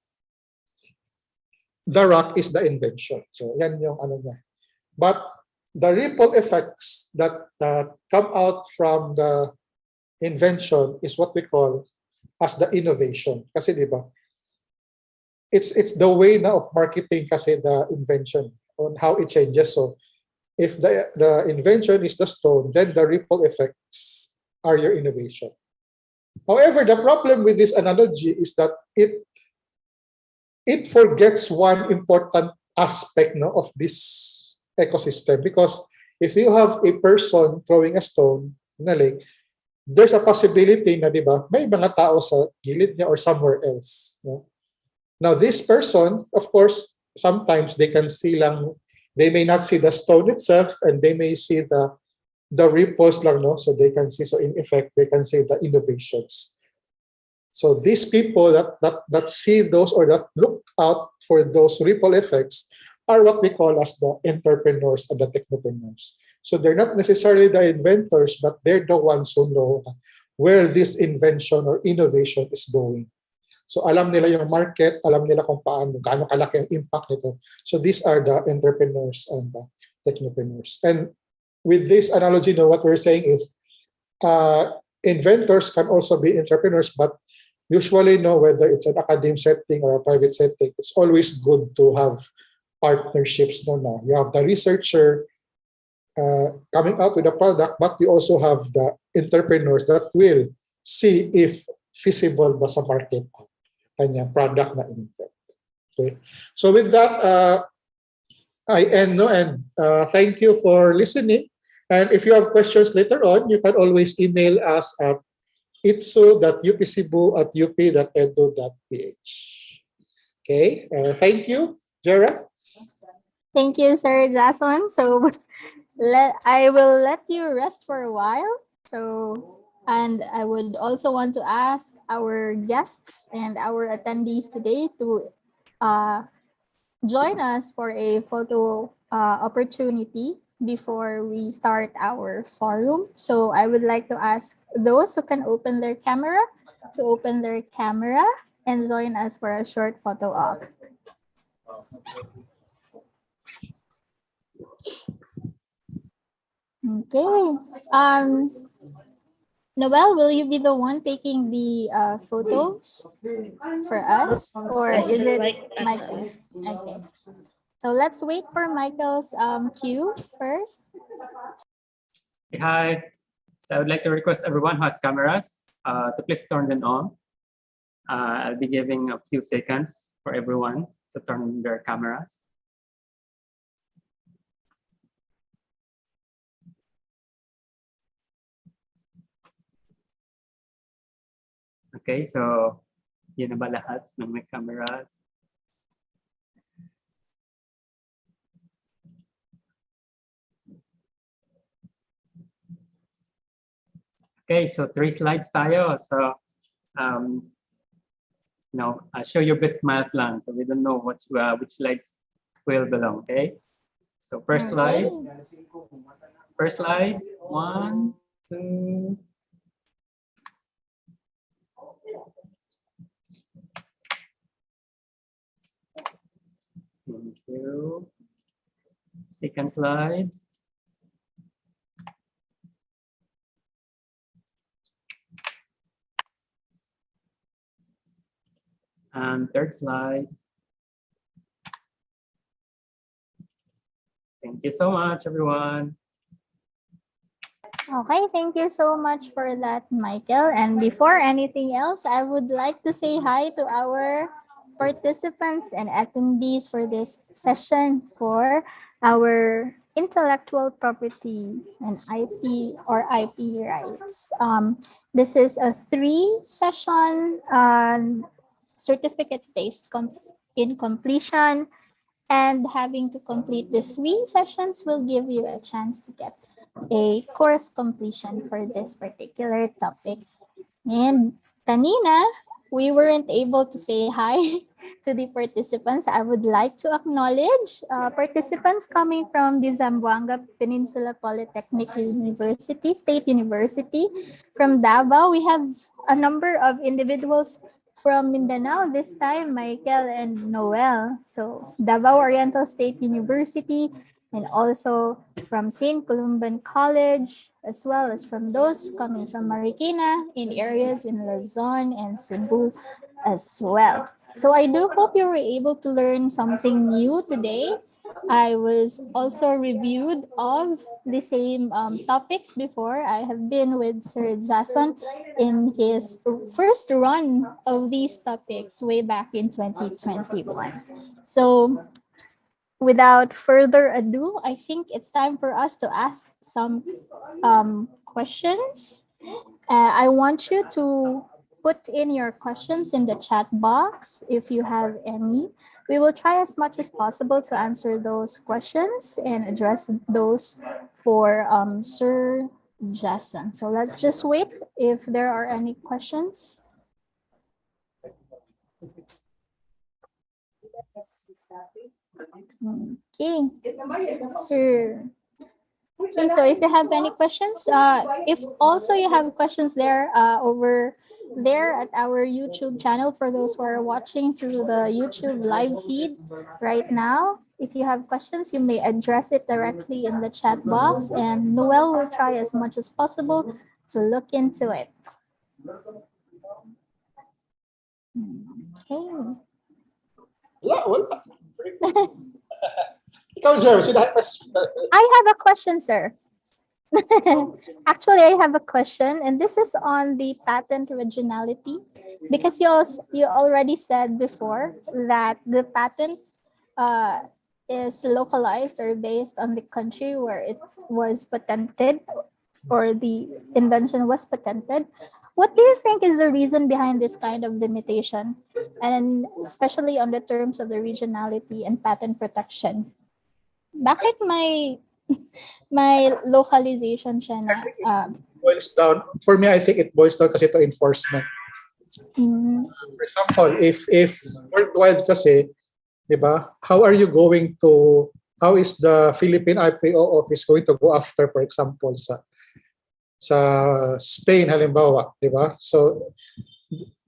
S10: the rock is the invention. So yan yung ano niya. But the ripple effects that come out from the invention is what we call as the innovation. Kasi di ba, it's the way na of marketing kasi the invention on how it changes. So if the invention is the stone, then the ripple effects are your innovation. However, the problem with this analogy is that it forgets one important aspect, no, of this ecosystem, because if you have a person throwing a stone in a lake, there's a possibility na, di ba, may mga tao sa gilid niya or somewhere else. No? Now, this person, of course, sometimes they can see lang, they may not see the stone itself, and they may see the ripples lang, no? So they can see, so in effect, they can see the innovations. So these people that see those or that look out for those ripple effects are what we call as the entrepreneurs and the technopreneurs. So they're not necessarily the inventors, but they're the ones who know where this invention or innovation is going. So alam nila yung market, alam nila kung paano, gaano kalaki ang impact nito. So these are the entrepreneurs and the technopreneurs. And with this analogy, what we're saying is inventors can also be entrepreneurs, but usually, whether it's an academic setting or a private setting, it's always good to have partnerships. You have the researcher coming out with a product, but you also have the entrepreneurs that will see if feasible ba sa market kanya product na in-invent. Okay. So with that, I end, and thank you for listening. And if you have questions later on, you can always email us at itsu.upcebu@up.edu.ph. Okay. Thank you, Jera.
S7: Thank you, Sir Jason. So I will let you rest for a while. And I would also want to ask our guests and our attendees today to join us for a photo opportunity before we start our forum. So I would like to ask those who can open their camera to open their camera and join us for a short photo op. Okay. Noel, will you be the one taking the photos for us, or
S8: Yes,
S7: is it
S8: Michael.
S7: Okay. So let's wait for Michael's cue first.
S9: Hi. So I would like to request everyone who has cameras to please turn them on. I'll be giving a few seconds for everyone to turn their cameras. Okay, so yun na ba lahat ng may cameras? Okay, so 3 slides tayo. So, show your best math lang. So we don't know which slides will belong, okay? So first slide. First slide. 1, 2. Thank you. Second slide. And third slide. Thank you so much, everyone.
S7: Okay, thank you so much for that, Michael. And before anything else, I would like to say hi to our participants and attendees for this session for our intellectual property and IP or IP rights. This is a 3-session certificate-based in completion, and having to complete the 3 sessions will give you a chance to get a course completion for this particular topic. And kanina, we weren't able to say hi to the participants. I would like to acknowledge participants coming from the Zamboanga Peninsula Polytechnic University, State University. From Davao, we have a number of individuals from Mindanao this time, Michael and Noel. So Davao Oriental State University, and also from St. Columban College, as well as from those coming from Marikina in areas in Luzon and Cebu as well. So I do hope you were able to learn something new today. I was also reviewed of the same topics before. I have been with Sir Jason in his first run of these topics way back in 2021. So without further ado, I think it's time for us to ask some questions. I want you to put in your questions in the chat box if you have any. We will try as much as possible to answer those questions and address those for Sir Jason. So let's just wait if there are any questions. Okay, sir. Okay, so if you have any questions, if also you have questions there over there at our YouTube channel, for those who are watching through the YouTube live feed right now, if you have questions, you may address it directly in the chat box, and Noel will try as much as possible to look into it. Okay. I have a question, sir. Actually, I have a question, and this is on the patent originality, because you already said before that the patent is localized or based on the country where it was patented or the invention was patented. What do you think is the reason behind this kind of limitation, and especially on the terms of the regionality and patent protection? Bakit may localization siya na?
S10: Boils down, for me, I think it boils down kasi to enforcement. For example, if worldwide kasi, di ba, how is the Philippine IPO office going to go after, for example, sa Spain halimbawa, di ba? So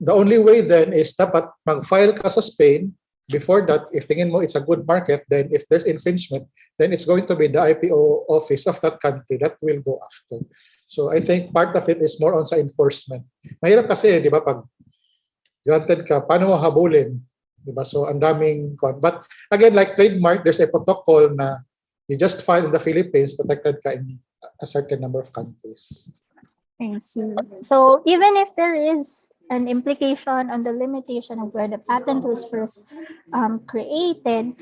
S10: the only way then is dapat mag-file ka sa Spain. Before that, if tingin mo it's a good market, then if there's infringement, then it's going to be the IPO office of that country that will go after. So I think part of it is more on sa enforcement. Mahirap kasi, di ba, pag granted ka, paano mo habulin? Di ba? So ang daming, but again, like trademark, there's a protocol na you just file in the Philippines, protected ka in a certain number of countries.
S7: I see. So even if there is an implication on the limitation of where the patent was first created,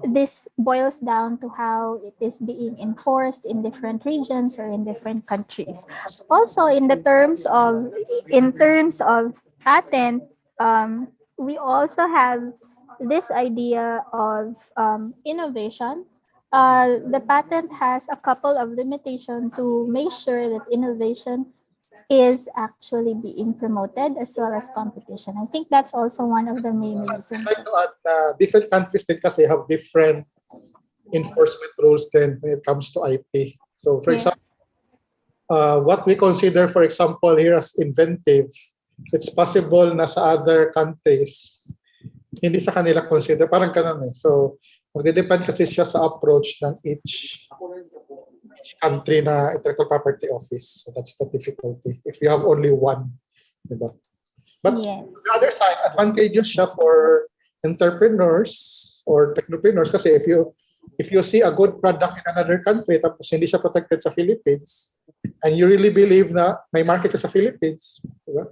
S7: this boils down to how it is being enforced in different regions or in different countries. Also, in terms of patent, we also have this idea of innovation the patent has a couple of limitations to make sure that innovation is actually being promoted as well as competition. I think that's also one of the main reasons.
S10: I'd like to add na different countries din kasi have different enforcement rules then when it comes to IP. So for
S7: Yeah.
S10: example, what we consider, for example, here as inventive, it's possible na sa other countries, hindi sa kanila consider, parang ganun eh. So, magdedepend kasi siya sa approach ng each country na intellectual property office. So that's the difficulty. If you have only one, diba? But
S7: Yes.
S10: on the other side, advantageous siya for entrepreneurs or technopreneurs kasi if you see a good product in another country tapos hindi siya protected sa Philippines and you really believe na may market ka sa Philippines, diba?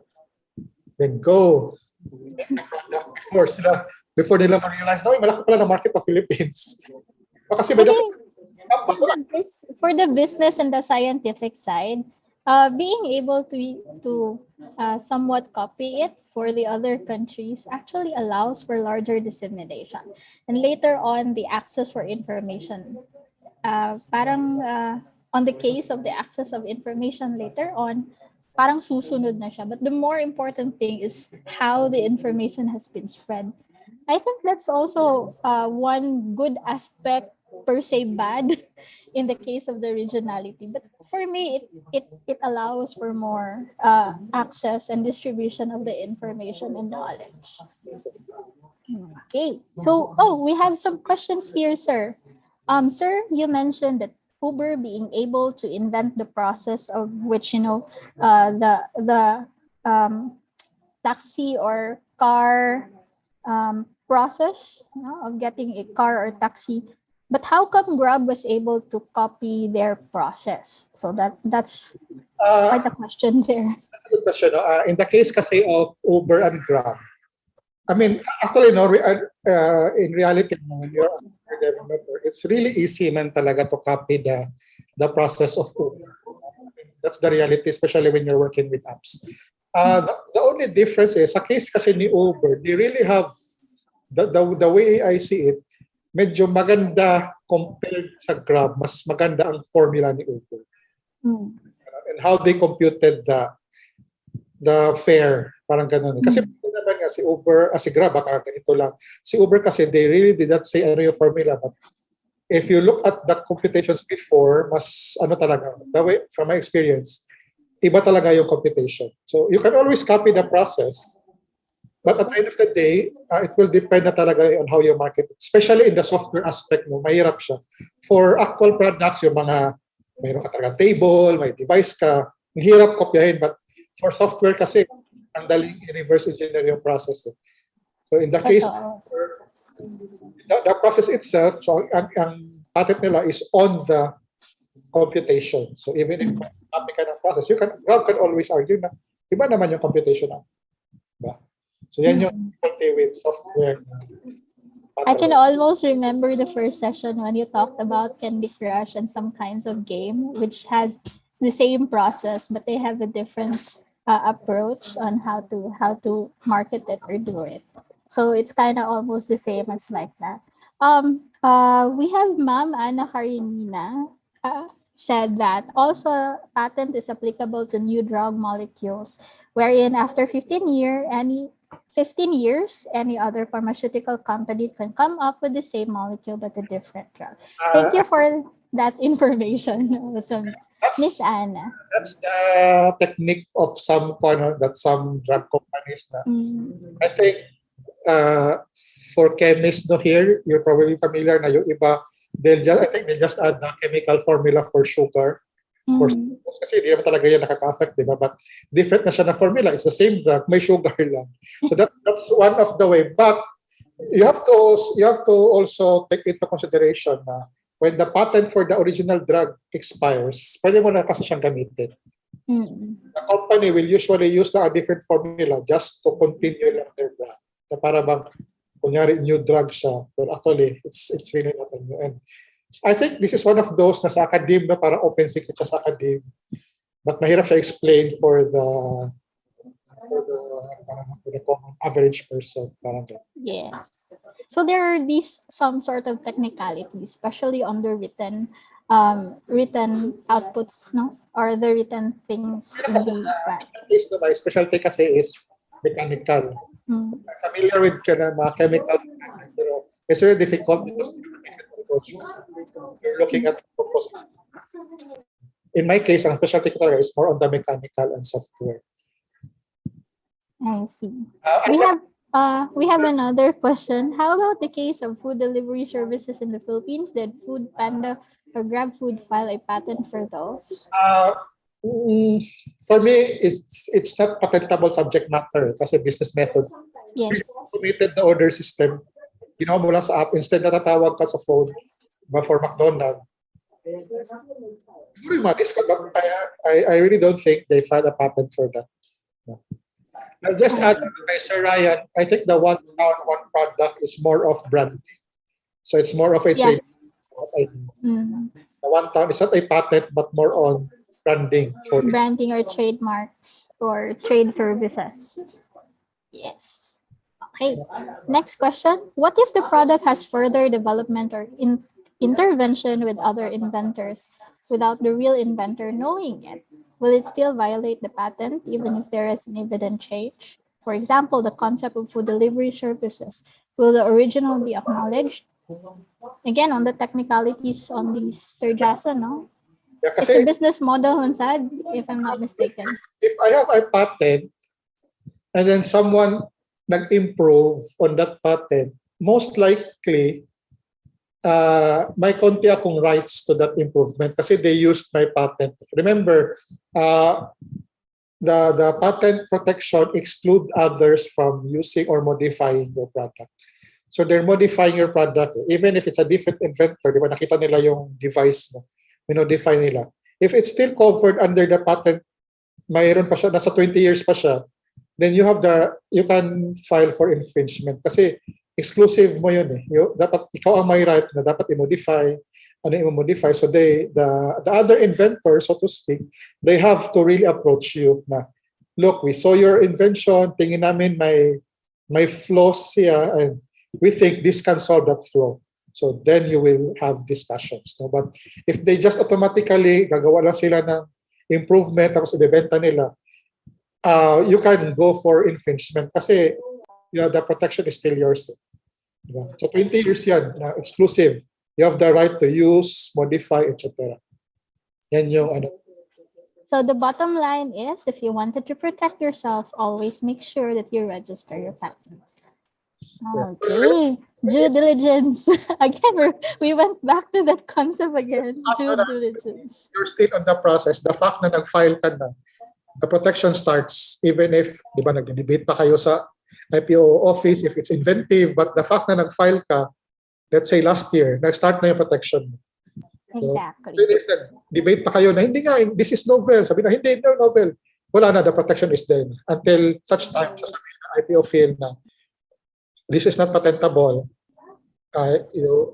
S10: Then go. Before nila ma-realize na, malaki pala na market pa Philippines. Kasi by the
S7: For the business and the scientific side, being able to somewhat copy it for the other countries actually allows for larger dissemination. And later on, the access for information. On the case of the access of information later on, parang susunod na siya. But the more important thing is how the information has been spread. I think that's also one good aspect, per se bad, in the case of the regionality. But for me, it allows for more access and distribution of the information and knowledge. Okay, so we have some questions here, sir. Sir, you mentioned that Uber being able to invent the process of which the taxi or car process of getting a car or taxi. But how come Grab was able to copy their process? So that's quite a question there.
S10: That's a good question. In the case kasi of Uber and Grab, I mean, actually, in reality, when you're a developer, it's really easy man talaga to copy the process of Uber. That's the reality, especially when you're working with apps. The only difference is, sa case kasi ni Uber, they really have, the way I see it, medyo maganda compared sa Grab, mas maganda ang formula ni Uber. And how they computed the fare, parang ganun. Kasi naman nga si Uber, si Grab, baka ganito lang. Si Uber kasi, they really did not say ano yung formula, but if you look at the computations before, mas ano talaga, the way, from my experience, iba talaga yung computation. So you can always copy the process, but at the end of the day, it will depend na talaga on how you market it. Especially in the software aspect mo, mahirap siya. For actual products, yung mga, mayroon ka talaga table, may device ka, mahirap kopyahin, but for software kasi, ang daling i-reverse engineer yung process. So in the case, the process itself, so ang patent nila is on the computation. So even if copy ka ng process, Grab can always argue na iba naman yung computation. Diba? So yan yung difficulty with software.
S7: I can almost remember the first session when you talked about Candy Crush and some kinds of game which has the same process, but they have a different approach on how to market it or do it. So it's kind of almost the same as like that. We have Ma'am Ana Karenina said that also patent is applicable to new drug molecules, wherein after 15 years, any other pharmaceutical company can come up with the same molecule but a different drug. Thank you for that information. Awesome. Miss Anna.
S10: That's the technique of some drug companies. I think for chemists here, you're probably familiar na yung iba, I think they just add the chemical formula for sugar. Kasi hindi naman talaga yan nakaka-affect, diba? But different na siya na formula. It's the same drug, may sugar lang. So that's one of the way. But you have to also take into consideration na when the patent for the original drug expires, pwede mo na kasi siyang gamitin. The company will usually use a different formula just to continue lang their brand. Na para bang, kunyari, new drug siya. But actually, it's really not a new. And I think this is one of those na sa academe na para open secret siya sa academe. But mahirap siya explain for for the common average person. Parang ganun.
S7: Yes. So there are these some sort of technicalities, especially on the written outputs, no? Or the written things in the
S10: At least my specialty kasi is mechanical.
S7: Mm.
S10: Familiar with mga chemical mechanics, pero it's very difficult because you're looking at composition. In my case, ang specialty ko talaga is more on the mechanical and software.
S7: I see. We have another question. How about the case of food delivery services in the Philippines? Did Food Panda or Grab Food file a patent for those?
S10: For me, it's not patentable subject matter kasi business method.
S7: Yes.
S10: We automated the order system. Ginawa mo lang sa app. Instead na tatawag ka sa phone for McDonald's. Siguro yung mga discount, but I really don't think they filed a patent for that. No. I'll just add kay Sir Ryan, I think the one product is more of brand. So it's more of a trade. The one town is not a patent, but more on branding. For
S7: branding or trademarks or trade services. Yes. Okay. Next question. What if the product has further development or intervention with other inventors without the real inventor knowing it? Will it still violate the patent even if there is an evident change? For example, the concept of food delivery services. Will the original be acknowledged? Again, on the technicalities on these, Sir Jason, no?
S10: Yeah,
S7: It's a business model, Hansad, if I'm not mistaken.
S10: If I have a patent and then someone nag-improve on that patent, most likely, may konti akong rights to that improvement kasi they used my patent. Remember, the patent protection exclude others from using or modifying your product. So they're modifying your product. Even if it's a different inventor, di ba, nakita nila yung device mo, minodify nila. If it's still covered under the patent, mayroon pa siya, nasa 20 years pa siya, then you can file for infringement kasi exclusive mo yun eh. Dapat ikaw ang may right na dapat i-modify, i-modify. So the other inventor, so to speak, they have to really approach you na, look, we saw your invention, tingin namin may flaws here, and we think this can solve that flaw. So then you will have discussions. No? But if they just automatically gagawa lang sila ng improvement tapos ibebenta nila, you can go for infringement kasi the protection is still yours. Diba? So 20 years yan, exclusive. You have the right to use, modify, etc. Yan yung ano.
S7: So the bottom line is, if you wanted to protect yourself, always make sure that you register your patents. Okay. Due diligence. Again, we went back to that concept again. Due diligence.
S10: You're still on the process. The fact na nag-file ka na, the protection starts even if, di ba, nag-debate pa kayo sa IPO office if it's inventive, but the fact na nag-file ka, let's say last year, nag-start na yung protection.
S7: Exactly.
S10: So, if nag-debate pa kayo na hindi nga, this is novel, sabi na hindi, no novel, wala na, the protection is there. Until such time, sasabihin na IPO field na this is not patentable,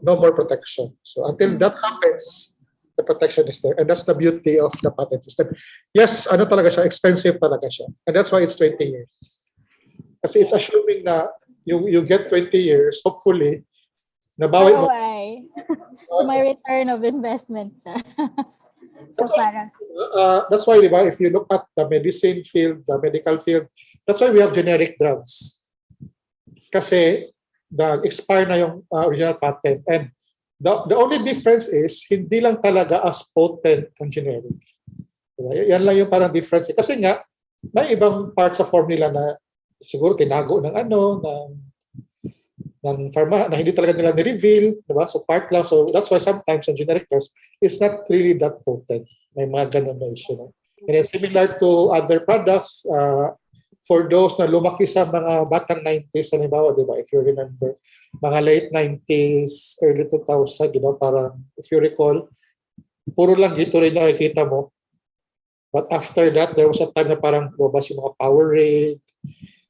S10: no more protection. So until that happens, the protection is there. And that's the beauty of the patent system. Yes, ano talaga siya, expensive talaga siya. And that's why it's 20 years. Kasi it's assuming na you get 20 years, hopefully, nabawi mo.
S7: So my return of investment. So parang.
S10: That's why, di ba, if you look at the medicine field, the medical field, that's why we have generic drugs. Kasi expire na yung original patent. And the only difference is, hindi lang talaga as potent ang generic. Diba? Yan lang yung parang difference. Kasi nga, may ibang parts of formula na siguro tinago ng pharma na hindi talaga nila ni-reveal, diba? So part lang. So that's why sometimes ang generic drugs is not really that potent. May mga ganun na issue. No? And then similar to other products, for those na lumaki sa mga batang 90s, halimbawa, diba? If you remember, mga late 90s, early 2000, diba? Parang, if you recall, puro lang Gatorade na nakikita mo. But after that, there was a time na parang lumabas yung mga Powerade.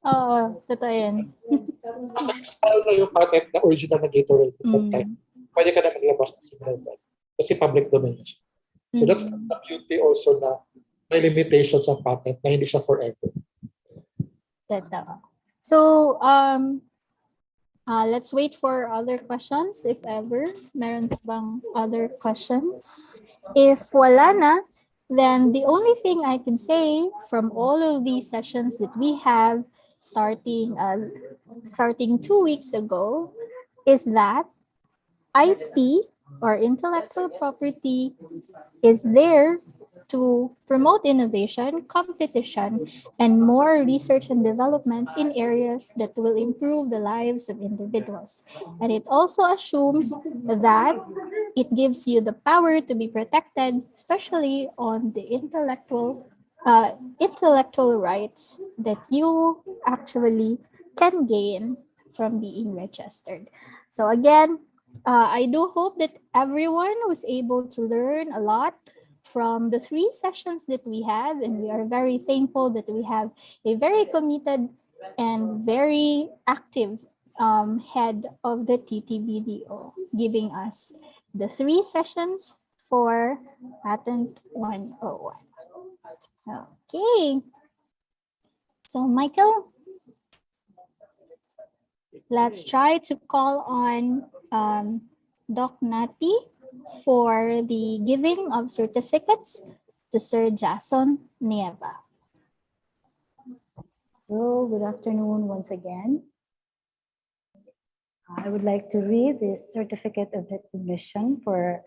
S7: Oo, totoo yan.
S10: Basta expire na yung patent na original na Gatorade. Pwede ka na maglabas na similar that. Kasi public domain. So that's the beauty also na may limitations ang patent na hindi siya forever.
S7: So, let's wait for other questions if ever. Meron pa bang other questions? If wala na, then the only thing I can say from all of these sessions that we have starting 2 weeks ago is that IP or intellectual property is there to promote innovation, competition, and more research and development in areas that will improve the lives of individuals. And it also assumes that it gives you the power to be protected, especially on the intellectual rights that you actually can gain from being registered. So again, I do hope that everyone was able to learn a lot from the 3 sessions that we have, and we are very thankful that we have a very committed and very active head of the TTBDO giving us the 3 sessions for Patent 101. Okay. So Michael, let's try to call on Doc Nati for the giving of certificates to Sir Jason Nieva.
S4: Hello, good afternoon once again. I would like to read this certificate of recognition for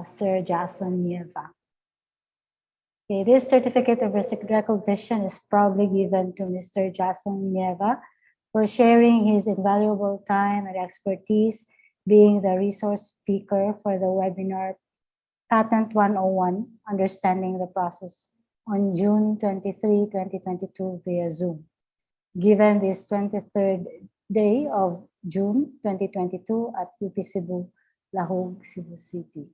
S4: Sir Jason Nieva. Okay, this certificate of recognition is proudly given to Mr. Jason Nieva for sharing his invaluable time and expertise being the resource speaker for the webinar Patent 101, Understanding the Process on June 23, 2022 via Zoom, given this 23rd day of June 2022 at UP Cebu, Lahog, Cebu City.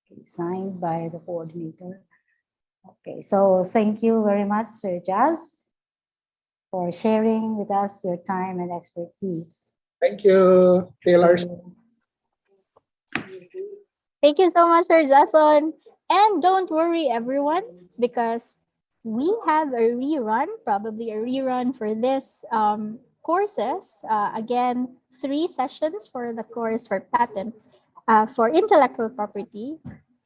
S4: Okay, signed by the coordinator. Okay, so thank you very much, Sir Jazz, for sharing with us your time and expertise.
S10: Thank you, Taylor.
S7: Thank you so much, Sir Jason. And don't worry, everyone, because we have a rerun, probably a rerun for this courses. Again, 3 sessions for the course for patent, for intellectual property.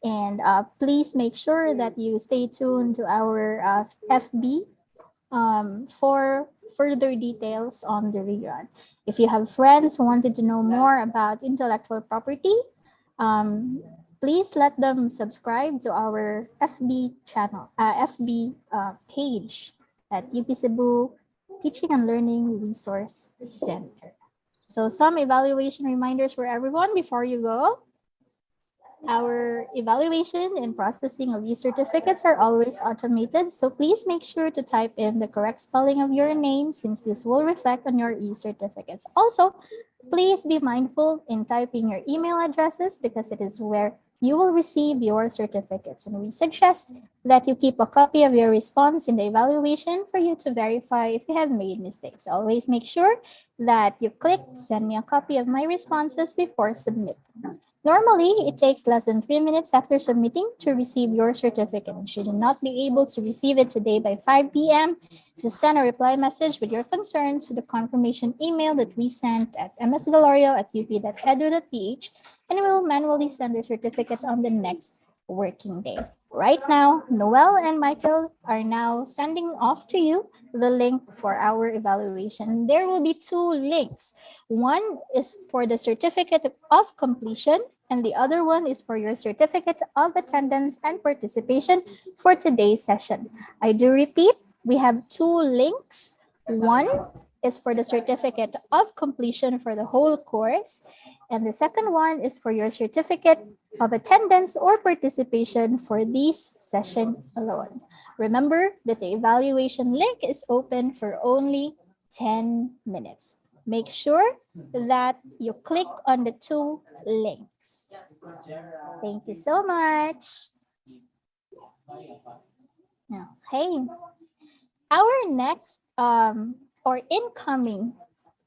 S7: And please make sure that you stay tuned to our FB for further details on the rerun. If you have friends who wanted to know more about intellectual property, please let them subscribe to our FB channel, FB page at UP Cebu Teaching and Learning Resource Center. So some evaluation reminders for everyone before you go. Our evaluation and processing of e-certificates are always automated, so please make sure to type in the correct spelling of your name since this will reflect on your e-certificates. Also, please be mindful in typing your email addresses because it is where you will receive your certificates. And we suggest that you keep a copy of your response in the evaluation for you to verify if you have made mistakes. Always make sure that you click send me a copy of my responses before submitting. Normally, it takes less than 3 minutes after submitting to receive your certificate. And should you not be able to receive it today by 5 p.m., just send a reply message with your concerns to the confirmation email that we sent at msgalorio@up.edu.ph, and we will manually send the certificates on the next working day. Right now, Noel and Michael are now sending off to you the link for our evaluation. There will be 2 links. One is for the certificate of completion, and the other one is for your certificate of attendance and participation for today's session. I do repeat, we have 2 links. One is for the certificate of completion for the whole course, and the second one is for your certificate of attendance or participation for this session alone. Remember that the evaluation link is open for only 10 minutes. Make sure that you click on the 2 links. Thank you so much. Okay. Our next or incoming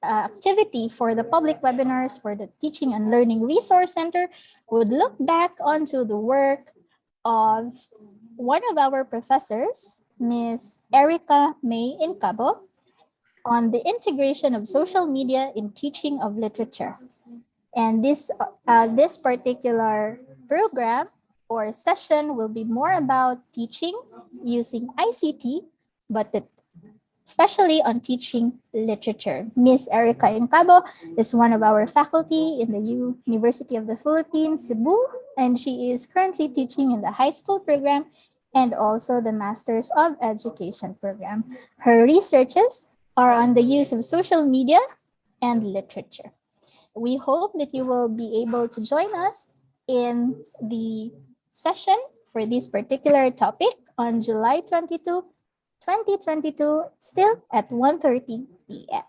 S7: activity for the public webinars for the Teaching and Learning Resource Center would look back onto the work of one of our professors, Ms. Erica May Incabo, on the integration of social media in teaching of literature. And this particular program or session will be more about teaching using ICT, but especially on teaching literature. Miss Erica Incabo is one of our faculty in the University of the Philippines, Cebu, and she is currently teaching in the high school program and also the Masters of Education program. Her researches are on the use of social media and literature. We hope that you will be able to join us in the session for this particular topic on July 22, 2022, still at 1:30 p.m.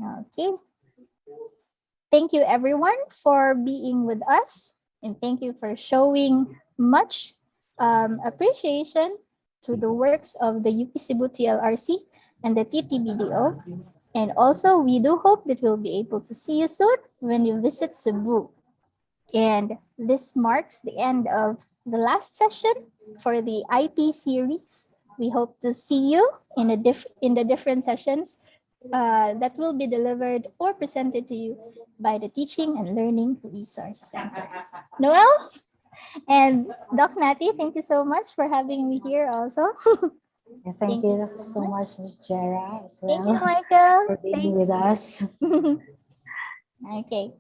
S7: Okay. Thank you everyone for being with us, and thank you for showing much appreciation to the works of the UP Cebu TLRC and the TTBDO. And also, we do hope that we'll be able to see you soon when you visit Cebu. And this marks the end of the last session for the IP series. We hope to see you in the different sessions that will be delivered or presented to you by the Teaching and Learning Resource Center. Noel and Doc Natty, thank you so much for having me here also.
S4: Yes, thank you so much, Ms. Jera, as well.
S7: Thank you, Michael.
S4: For being with us.
S7: Okay.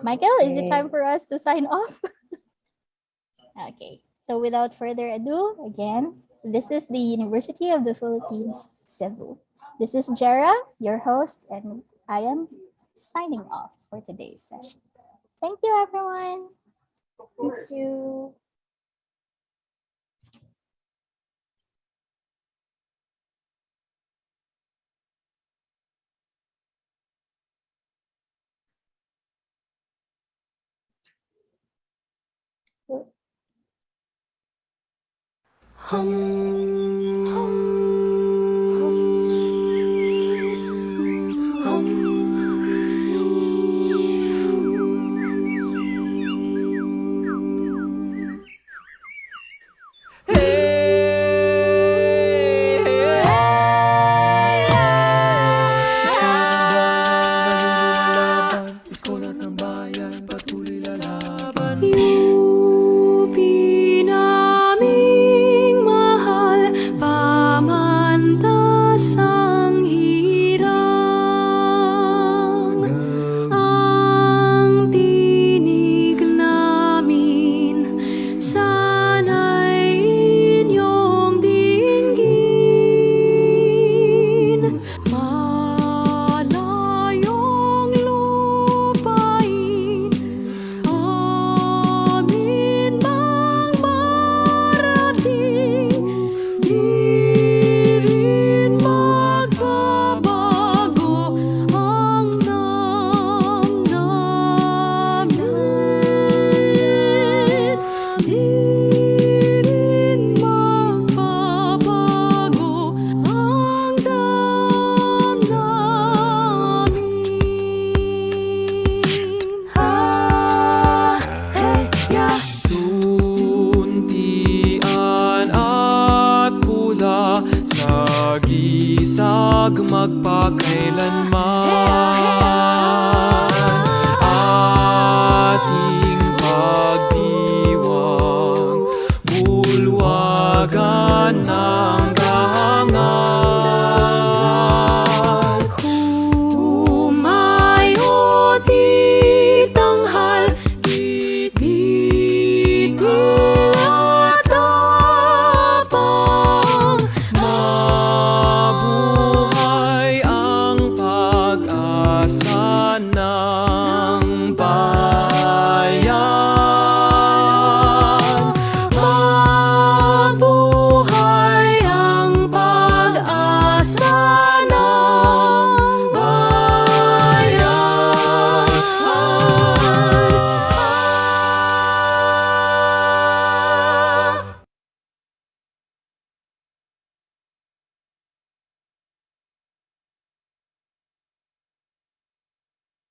S7: Michael, is it time for us to sign off? Okay. So without further ado, again, this is the University of the Philippines, Cebu. This is Jera, your host, and I am signing off for today's session. Thank you, everyone. Thank you.
S11: Gisag magpakailanman.